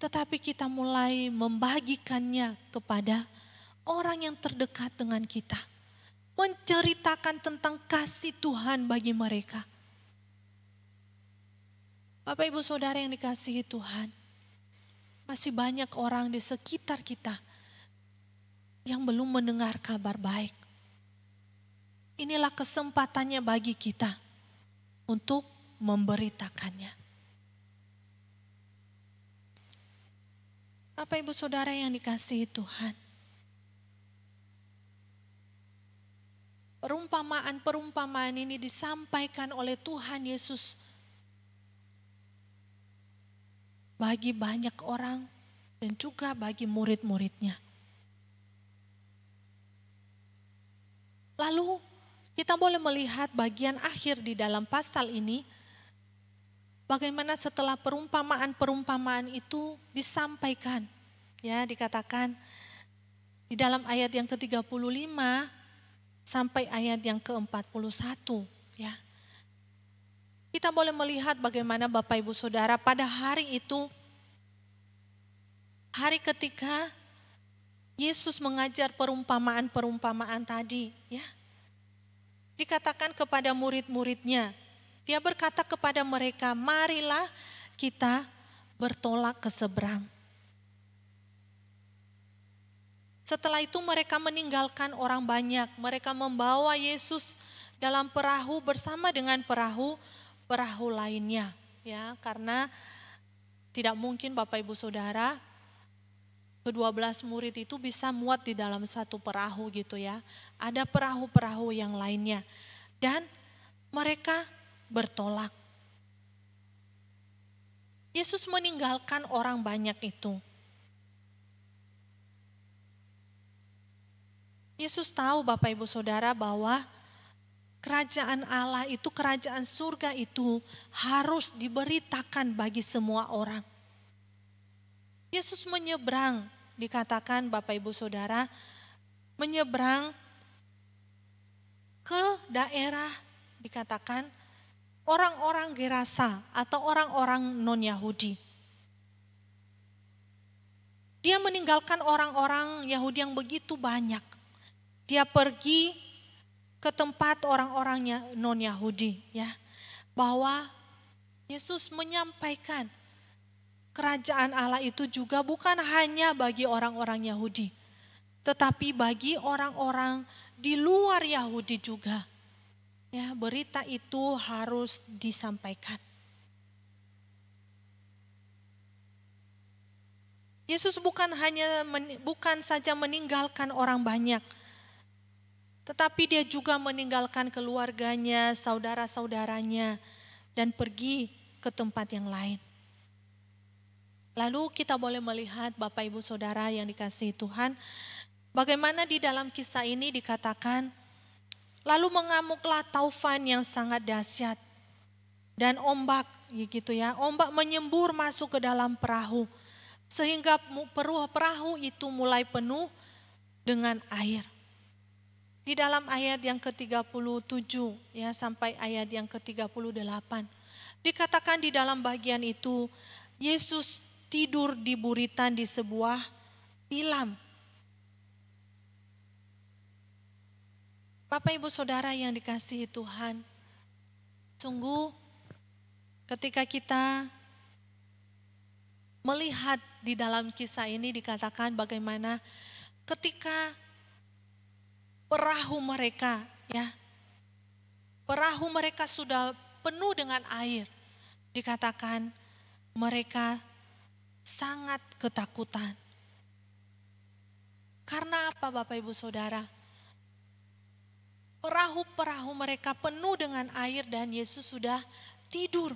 tetapi kita mulai membagikannya kepada orang yang terdekat dengan kita. Menceritakan tentang kasih Tuhan bagi mereka. Bapak Ibu Saudara yang dikasihi Tuhan, masih banyak orang di sekitar kita yang belum mendengar kabar baik. Inilah kesempatannya bagi kita untuk memberitakannya. Bapak Ibu Saudara yang dikasihi Tuhan, perumpamaan ini disampaikan oleh Tuhan Yesus bagi banyak orang dan juga bagi murid-muridnya. Lalu kita boleh melihat bagian akhir di dalam pasal ini, bagaimana setelah perumpamaan-perumpamaan itu disampaikan. Ya, dikatakan di dalam ayat yang ke-35 sampai ayat yang ke-41. Ya. Kita boleh melihat bagaimana Bapak Ibu Saudara pada hari itu, hari ketika Yesus mengajar perumpamaan-perumpamaan tadi. Ya. Dikatakan kepada murid-muridnya, dia berkata kepada mereka, marilah kita bertolak ke seberang. Setelah itu mereka meninggalkan orang banyak, mereka membawa Yesus dalam perahu bersama dengan perahu lainnya. Ya, karena tidak mungkin Bapak Ibu Saudara, ke-12 murid itu bisa muat di dalam satu perahu gitu ya. Ada perahu-perahu yang lainnya. Dan mereka bertolak. Yesus meninggalkan orang banyak itu. Yesus tahu Bapak Ibu Saudara bahwa kerajaan Allah itu, kerajaan surga itu harus diberitakan bagi semua orang. Yesus menyeberang, dikatakan Bapak Ibu Saudara, menyeberang ke daerah, dikatakan orang-orang Gerasa atau orang-orang non-Yahudi. Dia meninggalkan orang-orang Yahudi yang begitu banyak. Dia pergi ke tempat orang-orangnya non-Yahudi, ya. Bahwa Yesus menyampaikan kerajaan Allah itu juga bukan hanya bagi orang-orang Yahudi, tetapi bagi orang-orang di luar Yahudi juga. Ya, berita itu harus disampaikan. Yesus bukan saja meninggalkan orang banyak, tetapi dia juga meninggalkan keluarganya, saudara-saudaranya, dan pergi ke tempat yang lain. Lalu kita boleh melihat Bapak Ibu Saudara yang dikasihi Tuhan, bagaimana di dalam kisah ini dikatakan, lalu mengamuklah taufan yang sangat dahsyat dan ombak, gitu ya, ombak menyembur masuk ke dalam perahu, sehingga perahu itu mulai penuh dengan air. Di dalam ayat yang ke-37 ya sampai ayat yang ke-38 dikatakan di dalam bagian itu Yesus tidur di buritan di sebuah tilam. Bapak Ibu Saudara yang dikasihi Tuhan, sungguh ketika kita melihat di dalam kisah ini dikatakan bagaimana ketika perahu mereka sudah penuh dengan air, dikatakan mereka sangat ketakutan. Karena apa Bapak Ibu Saudara? Perahu-perahu mereka penuh dengan air dan Yesus sudah tidur.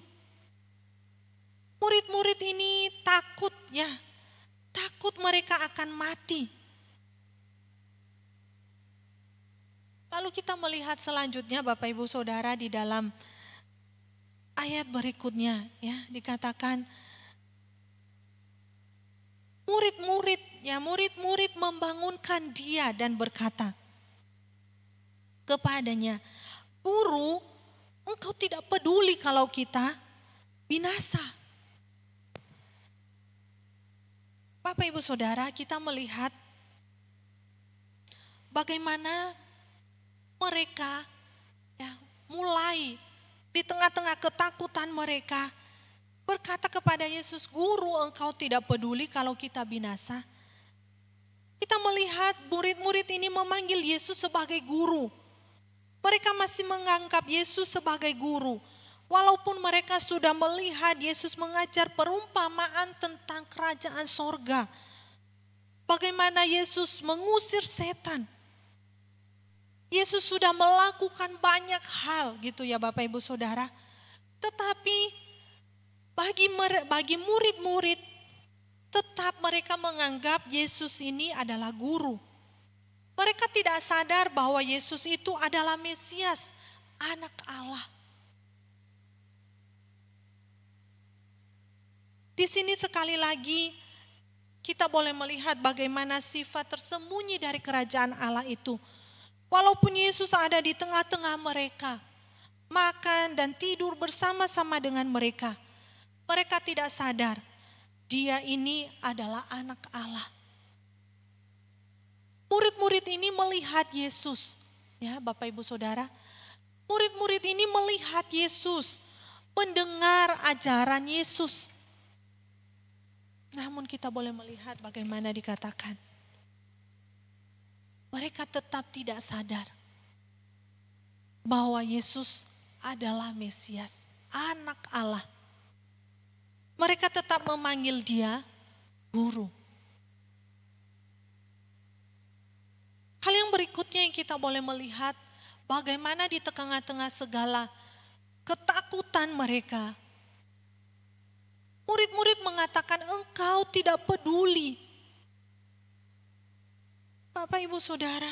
Murid-murid ini takut mereka akan mati. Lalu kita melihat selanjutnya Bapak Ibu Saudara di dalam ayat berikutnya ya dikatakan murid-murid membangunkan dia dan berkata kepadanya, "Guru, engkau tidak peduli kalau kita binasa." Bapak Ibu Saudara, kita melihat bagaimana mereka mulai di tengah-tengah ketakutan mereka berkata kepada Yesus, "Guru, engkau tidak peduli kalau kita binasa." Kita melihat murid-murid ini memanggil Yesus sebagai guru. Mereka masih menganggap Yesus sebagai guru. Walaupun mereka sudah melihat Yesus mengajar perumpamaan tentang kerajaan sorga. Bagaimana Yesus mengusir setan. Yesus sudah melakukan banyak hal gitu ya Bapak Ibu Saudara. Tetapi bagi murid-murid tetap mereka menganggap Yesus ini adalah guru. Mereka tidak sadar bahwa Yesus itu adalah Mesias, anak Allah. Di sini sekali lagi kita boleh melihat bagaimana sifat tersembunyi dari kerajaan Allah itu. Walaupun Yesus ada di tengah-tengah mereka, makan dan tidur bersama-sama dengan mereka, mereka tidak sadar dia ini adalah anak Allah. Murid-murid ini melihat Yesus, ya Bapak Ibu Saudara. Murid-murid ini melihat Yesus, mendengar ajaran Yesus. Namun kita boleh melihat bagaimana dikatakan. Mereka tetap tidak sadar bahwa Yesus adalah Mesias, anak Allah. Mereka tetap memanggil dia guru. Hal yang berikutnya yang kita boleh melihat bagaimana di tengah-tengah segala ketakutan mereka, murid-murid mengatakan engkau tidak peduli. Bapak Ibu Saudara,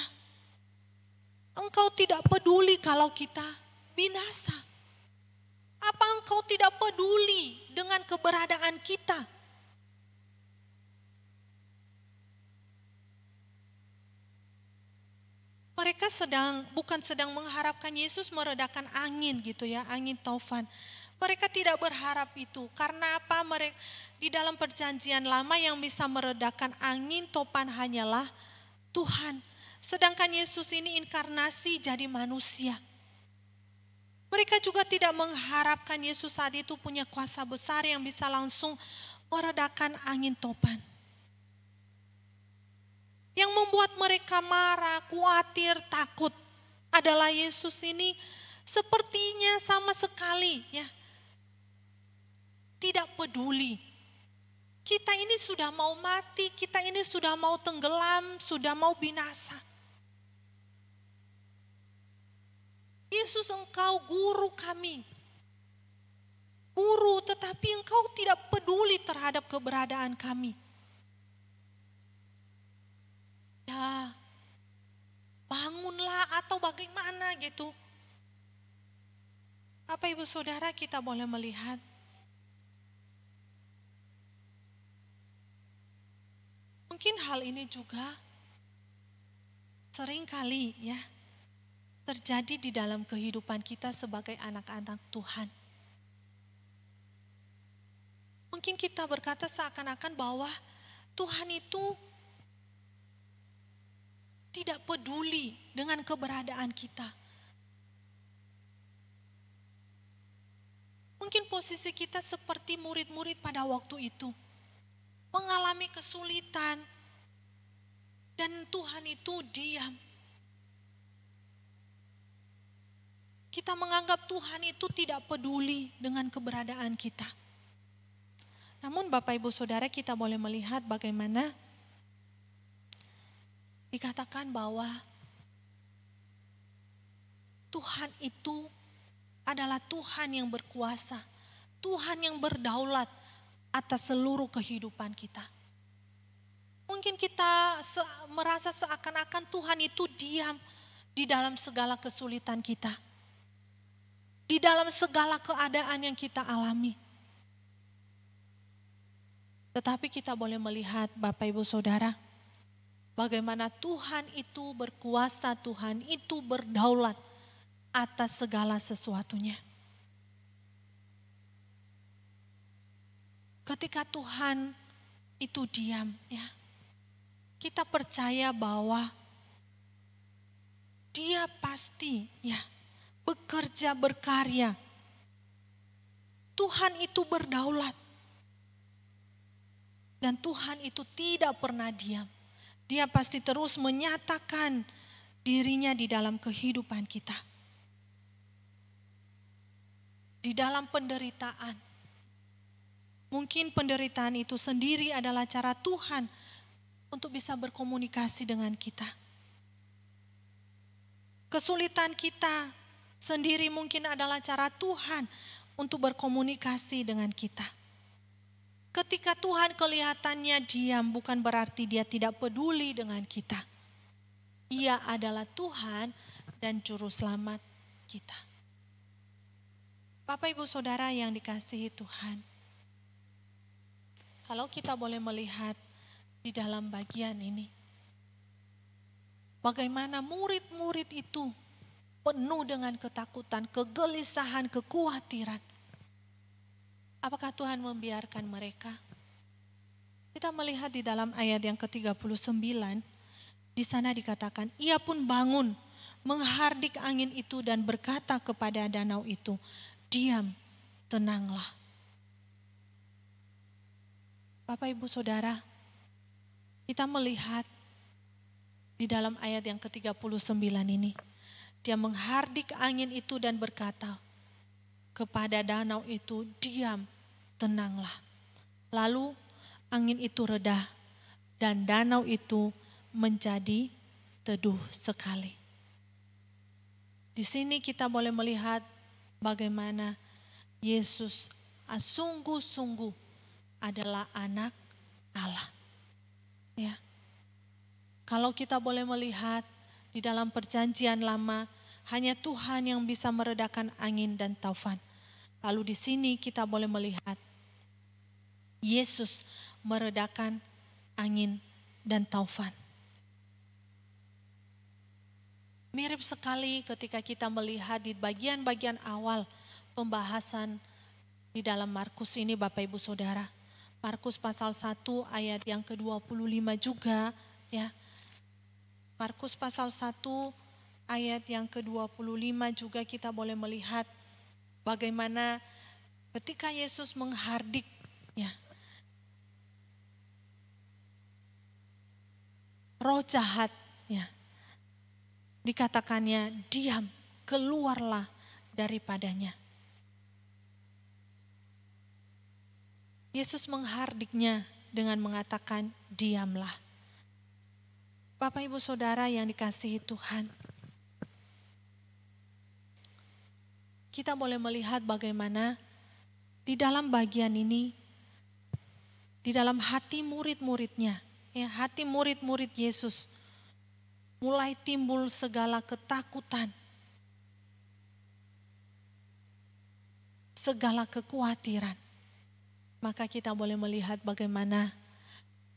engkau tidak peduli kalau kita binasa. Apa engkau tidak peduli dengan keberadaan kita? mereka bukan sedang mengharapkan Yesus meredakan angin gitu ya, angin taufan. Mereka tidak berharap itu. Karena apa? Di dalam perjanjian lama yang bisa meredakan angin topan hanyalah Tuhan. Sedangkan Yesus ini inkarnasi jadi manusia. Mereka juga tidak mengharapkan Yesus saat itu punya kuasa besar yang bisa langsung meredakan angin topan. Yang membuat mereka marah, khawatir, takut adalah Yesus ini sepertinya sama sekali ya tidak peduli. Kita ini sudah mau mati, kita ini sudah mau tenggelam, sudah mau binasa. Yesus, engkau guru kami. Guru, tetapi engkau tidak peduli terhadap keberadaan kami. Ya, bangunlah atau bagaimana gitu. Apa ibu saudara kita boleh melihat? Mungkin hal ini juga seringkali ya terjadi di dalam kehidupan kita sebagai anak-anak Tuhan. Mungkin kita berkata seakan-akan bahwa Tuhan itu tidak peduli dengan keberadaan kita. Mungkin posisi kita seperti murid-murid pada waktu itu. Mengalami kesulitan. Dan Tuhan itu diam. Kita menganggap Tuhan itu tidak peduli dengan keberadaan kita. Namun Bapak Ibu Saudara kita boleh melihat bagaimana dikatakan bahwa Tuhan itu adalah Tuhan yang berkuasa, Tuhan yang berdaulat atas seluruh kehidupan kita. Mungkin kita merasa seakan-akan Tuhan itu diam di dalam segala kesulitan kita, di dalam segala keadaan yang kita alami. Tetapi kita boleh melihat Bapak Ibu Saudara, bagaimana Tuhan itu berkuasa, Tuhan itu berdaulat atas segala sesuatunya. Ketika Tuhan itu diam ya, kita percaya bahwa Dia pasti ya bekerja berkarya. Tuhan itu berdaulat. Dan Tuhan itu tidak pernah diam. Dia pasti terus menyatakan dirinya di dalam kehidupan kita. Di dalam penderitaan. Mungkin penderitaan itu sendiri adalah cara Tuhan untuk bisa berkomunikasi dengan kita. Kesulitan kita sendiri mungkin adalah cara Tuhan untuk berkomunikasi dengan kita. Ketika Tuhan kelihatannya diam bukan berarti Dia tidak peduli dengan kita. Ia adalah Tuhan dan Juru Selamat kita. Bapak Ibu Saudara yang dikasihi Tuhan. Kalau kita boleh melihat di dalam bagian ini. Bagaimana murid-murid itu penuh dengan ketakutan, kegelisahan, kekhawatiran. Apakah Tuhan membiarkan mereka? Kita melihat di dalam ayat yang ke-39, di sana dikatakan, ia pun bangun, menghardik angin itu dan berkata kepada danau itu, diam, tenanglah. Bapak Ibu Saudara, kita melihat di dalam ayat yang ke-39 ini, dia menghardik angin itu dan berkata kepada danau itu, diam, tenanglah. Lalu angin itu reda dan danau itu menjadi teduh sekali. Di sini kita boleh melihat bagaimana Yesus sungguh-sungguh adalah anak Allah. Ya. Kalau kita boleh melihat di dalam perjanjian lama, hanya Tuhan yang bisa meredakan angin dan taufan. Lalu di sini kita boleh melihat Yesus meredakan angin dan taufan. Mirip sekali ketika kita melihat di bagian-bagian awal pembahasan di dalam Markus ini Bapak Ibu Saudara. Markus pasal 1 ayat yang ke-25 juga ya. Markus pasal 1 ayat yang ke-25 juga kita boleh melihat bagaimana ketika Yesus menghardik ya roh jahat ya, dikatakannya diam, keluarlah daripadanya. Yesus menghardiknya dengan mengatakan diamlah. Bapak Ibu Saudara yang dikasihi Tuhan, kita boleh melihat bagaimana di dalam bagian ini, di dalam hati murid-muridnya, ya, hati murid-murid Yesus mulai timbul segala ketakutan, segala kekhawatiran. Maka kita boleh melihat bagaimana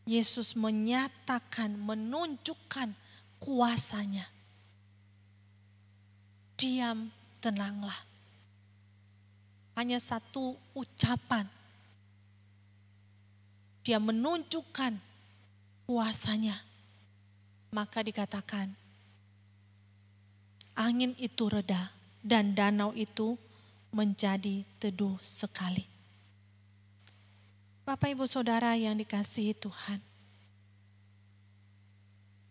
Yesus menyatakan, menunjukkan kuasanya. Diam, tenanglah. Hanya satu ucapan. Dia menunjukkan kuasanya. Maka dikatakan, angin itu reda dan danau itu menjadi teduh sekali. Bapak Ibu Saudara yang dikasihi Tuhan,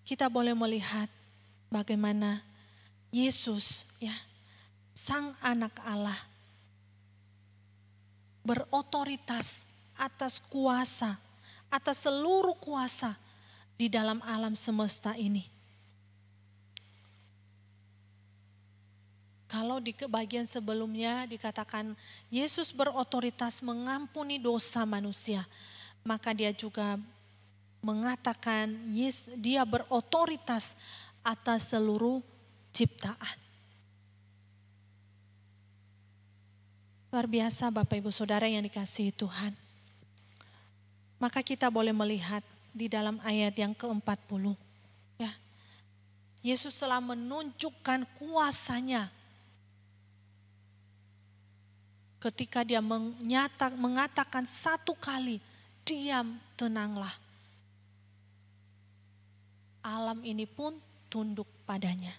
kita boleh melihat bagaimana Yesus ya, Sang Anak Allah berotoritas atas kuasa, atas seluruh kuasa di dalam alam semesta ini. Kalau di bagian sebelumnya dikatakan Yesus berotoritas mengampuni dosa manusia, maka dia juga mengatakan dia berotoritas atas seluruh ciptaan. Luar biasa Bapak Ibu Saudara yang dikasihi Tuhan. Maka kita boleh melihat di dalam ayat yang ke-40. Ya, Yesus telah menunjukkan kuasanya ketika dia mengatakan satu kali, diam, tenanglah. Alam ini pun tunduk padanya.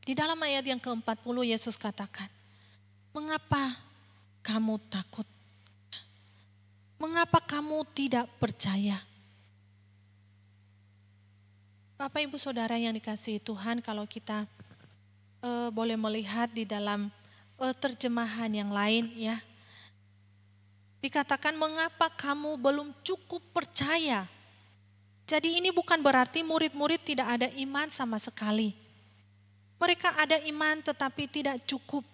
Di dalam ayat yang ke-40 Yesus katakan, mengapa kamu takut? Mengapa kamu tidak percaya? Bapak Ibu Saudara yang dikasihi Tuhan, kalau kita boleh melihat di dalam terjemahan yang lain ya, dikatakan mengapa kamu belum cukup percaya. Jadi ini bukan berarti murid-murid tidak ada iman sama sekali. Mereka ada iman tetapi tidak cukup.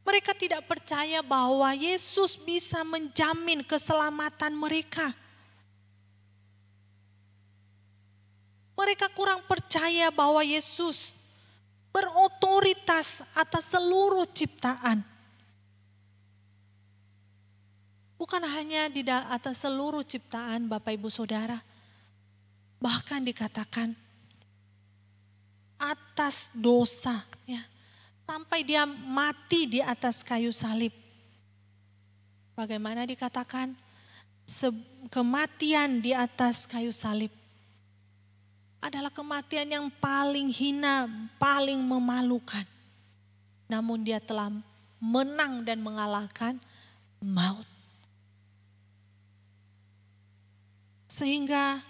Mereka tidak percaya bahwa Yesus bisa menjamin keselamatan mereka. Mereka kurang percaya bahwa Yesus berotoritas atas seluruh ciptaan. Bukan hanya di atas seluruh ciptaan Bapak Ibu Saudara. Bahkan dikatakan atas dosa ya. Sampai dia mati di atas kayu salib. Bagaimana dikatakan? Kematian di atas kayu salib adalah kematian yang paling hina, paling memalukan. Namun dia telah menang dan mengalahkan maut. Sehingga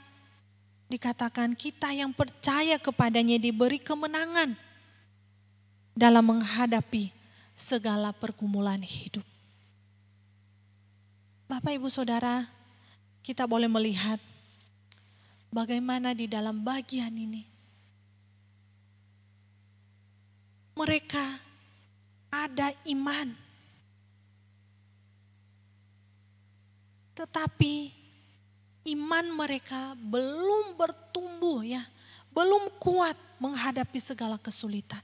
dikatakan kita yang percaya kepadanya diberi kemenangan dalam menghadapi segala pergumulan hidup. Bapak Ibu Saudara, kita boleh melihat bagaimana di dalam bagian ini mereka ada iman, tetapi iman mereka belum bertumbuh ya, belum kuat menghadapi segala kesulitan.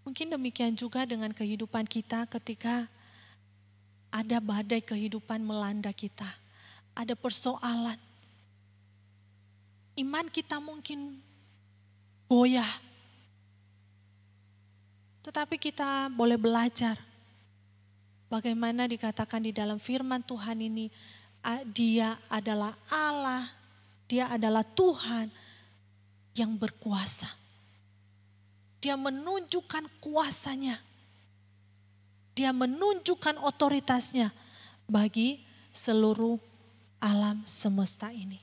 Mungkin demikian juga dengan kehidupan kita ketika ada badai kehidupan melanda kita, ada persoalan. Iman kita mungkin goyah. Tetapi kita boleh belajar bagaimana dikatakan di dalam firman Tuhan ini, Dia adalah Allah, Dia adalah Tuhan yang berkuasa. Dia menunjukkan kuasanya. Dia menunjukkan otoritasnya bagi seluruh alam semesta ini.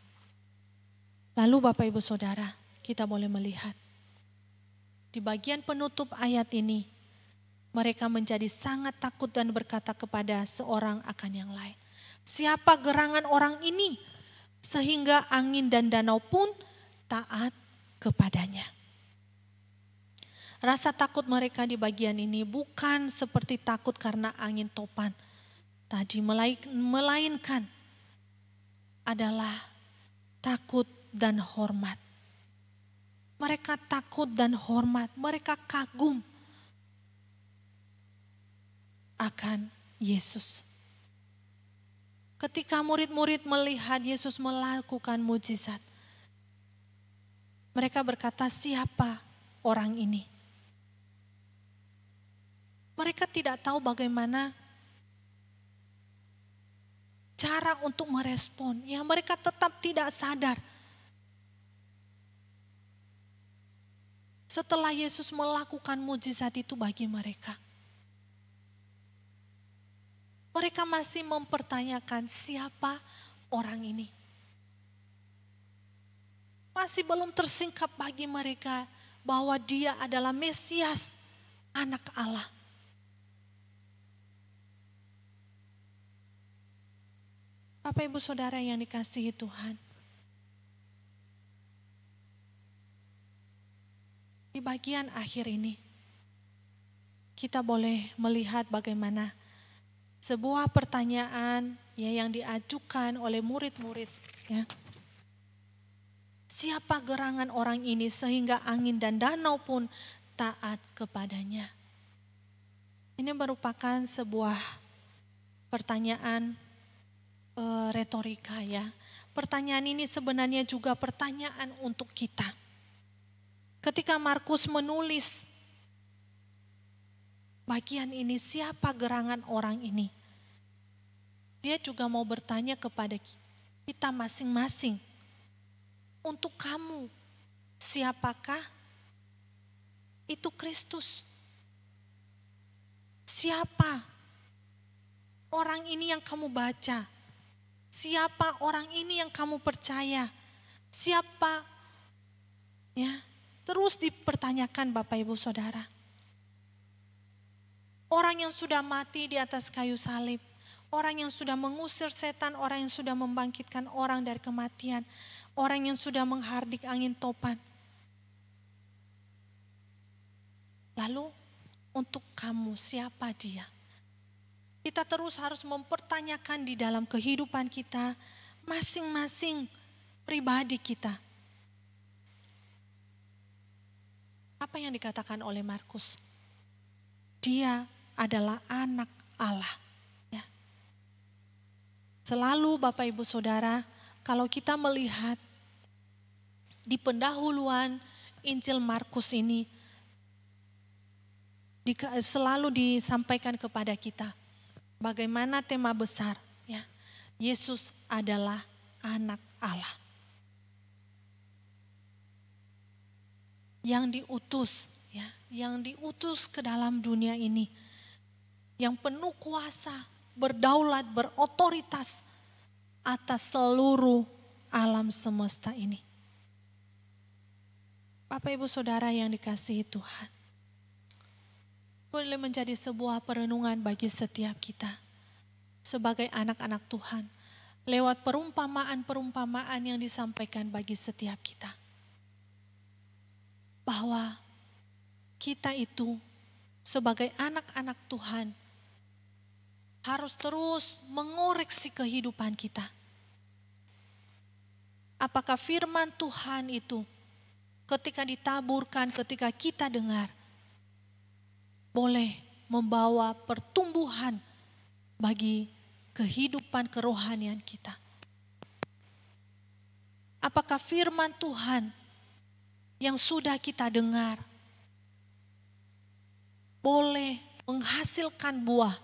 Lalu Bapak Ibu Saudara, kita boleh melihat di bagian penutup ayat ini, mereka menjadi sangat takut dan berkata kepada seorang akan yang lain, siapa gerangan orang ini sehingga angin dan danau pun taat kepadanya. Rasa takut mereka di bagian ini bukan seperti takut karena angin topan tadi, melainkan adalah takut dan hormat. Mereka takut dan hormat, mereka kagum akan Yesus. Ketika murid-murid melihat Yesus melakukan mujizat, mereka berkata, siapa orang ini? Mereka tidak tahu bagaimana cara untuk merespon. Ya, mereka tetap tidak sadar. Setelah Yesus melakukan mujizat itu bagi mereka, mereka masih mempertanyakan siapa orang ini. Masih belum tersingkap bagi mereka bahwa Dia adalah Mesias, Anak Allah. Bapak Ibu Saudara yang dikasihi Tuhan, di bagian akhir ini kita boleh melihat bagaimana sebuah pertanyaan yang diajukan oleh murid-murid, ya. Siapa gerangan orang ini sehingga angin dan danau pun taat kepadanya? Ini merupakan sebuah pertanyaan retorika, ya. Pertanyaan ini sebenarnya juga pertanyaan untuk kita. Ketika Markus menulis bagian ini, siapa gerangan orang ini? Dia juga mau bertanya kepada kita masing-masing. Untuk kamu, siapakah itu Kristus? Siapa orang ini yang kamu baca? Siapa orang ini yang kamu percaya? Siapa? Ya, terus dipertanyakan Bapak Ibu Saudara. Orang yang sudah mati di atas kayu salib, orang yang sudah mengusir setan, orang yang sudah membangkitkan orang dari kematian, orang yang sudah menghardik angin topan. Lalu untuk kamu siapa Dia? Kita terus harus mempertanyakan di dalam kehidupan kita, masing-masing pribadi kita. Apa yang dikatakan oleh Markus? Dia adalah anak Allah. Ya. Selalu Bapak Ibu Saudara, kalau kita melihat di pendahuluan Injil Markus ini, selalu disampaikan kepada kita bagaimana tema besar, ya, Yesus adalah anak Allah yang diutus, ya, yang diutus ke dalam dunia ini, yang penuh kuasa, berdaulat, berotoritas atas seluruh alam semesta ini. Bapak Ibu Saudara yang dikasihi Tuhan, boleh menjadi sebuah perenungan bagi setiap kita sebagai anak-anak Tuhan lewat perumpamaan-perumpamaan yang disampaikan bagi setiap kita. Bahwa kita itu sebagai anak-anak Tuhan harus terus mengoreksi kehidupan kita. Apakah firman Tuhan itu ketika ditaburkan, ketika kita dengar, boleh membawa pertumbuhan bagi kehidupan kerohanian kita. Apakah firman Tuhan yang sudah kita dengar boleh menghasilkan buah?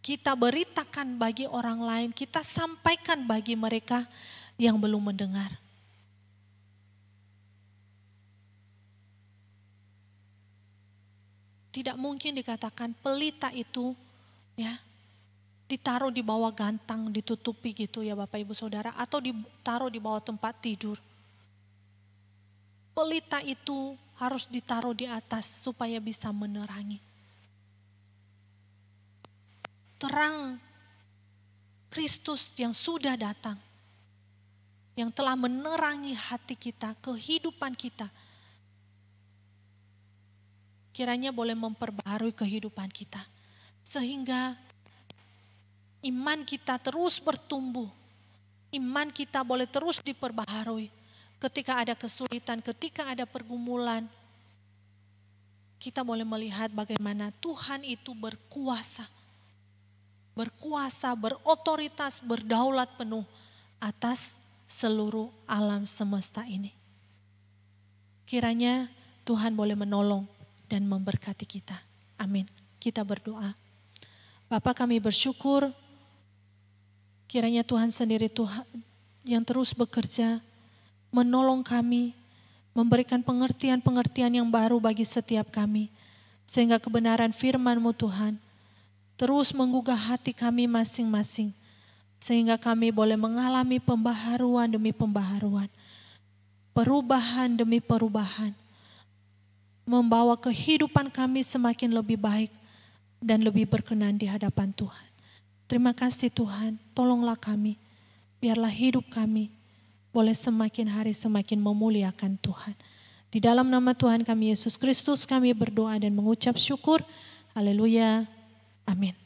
Kita beritakan bagi orang lain, kita sampaikan bagi mereka yang belum mendengar. Tidak mungkin dikatakan pelita itu ya ditaruh di bawah gantang, ditutupi gitu ya Bapak Ibu Saudara, atau ditaruh di bawah tempat tidur. Pelita itu harus ditaruh di atas supaya bisa menerangi. Terang Kristus yang sudah datang, yang telah menerangi hati kita, kehidupan kita, kiranya boleh memperbaharui kehidupan kita. Sehingga iman kita terus bertumbuh. Iman kita boleh terus diperbaharui. Ketika ada kesulitan, ketika ada pergumulan, kita boleh melihat bagaimana Tuhan itu berkuasa. Berkuasa, berotoritas, berdaulat penuh atas seluruh alam semesta ini. Kiranya Tuhan boleh menolong dan memberkati kita. Amin. Kita berdoa. Bapa, kami bersyukur kiranya Tuhan sendiri Tuhan yang terus bekerja, menolong kami, memberikan pengertian-pengertian yang baru bagi setiap kami. Sehingga kebenaran firman-Mu Tuhan terus menggugah hati kami masing-masing. Sehingga kami boleh mengalami pembaharuan demi pembaharuan. Perubahan demi perubahan. Membawa kehidupan kami semakin lebih baik dan lebih berkenan di hadapan Tuhan. Terima kasih Tuhan, tolonglah kami, biarlah hidup kami boleh semakin hari semakin memuliakan Tuhan. Di dalam nama Tuhan kami Yesus Kristus kami berdoa dan mengucap syukur. Haleluya. Amin.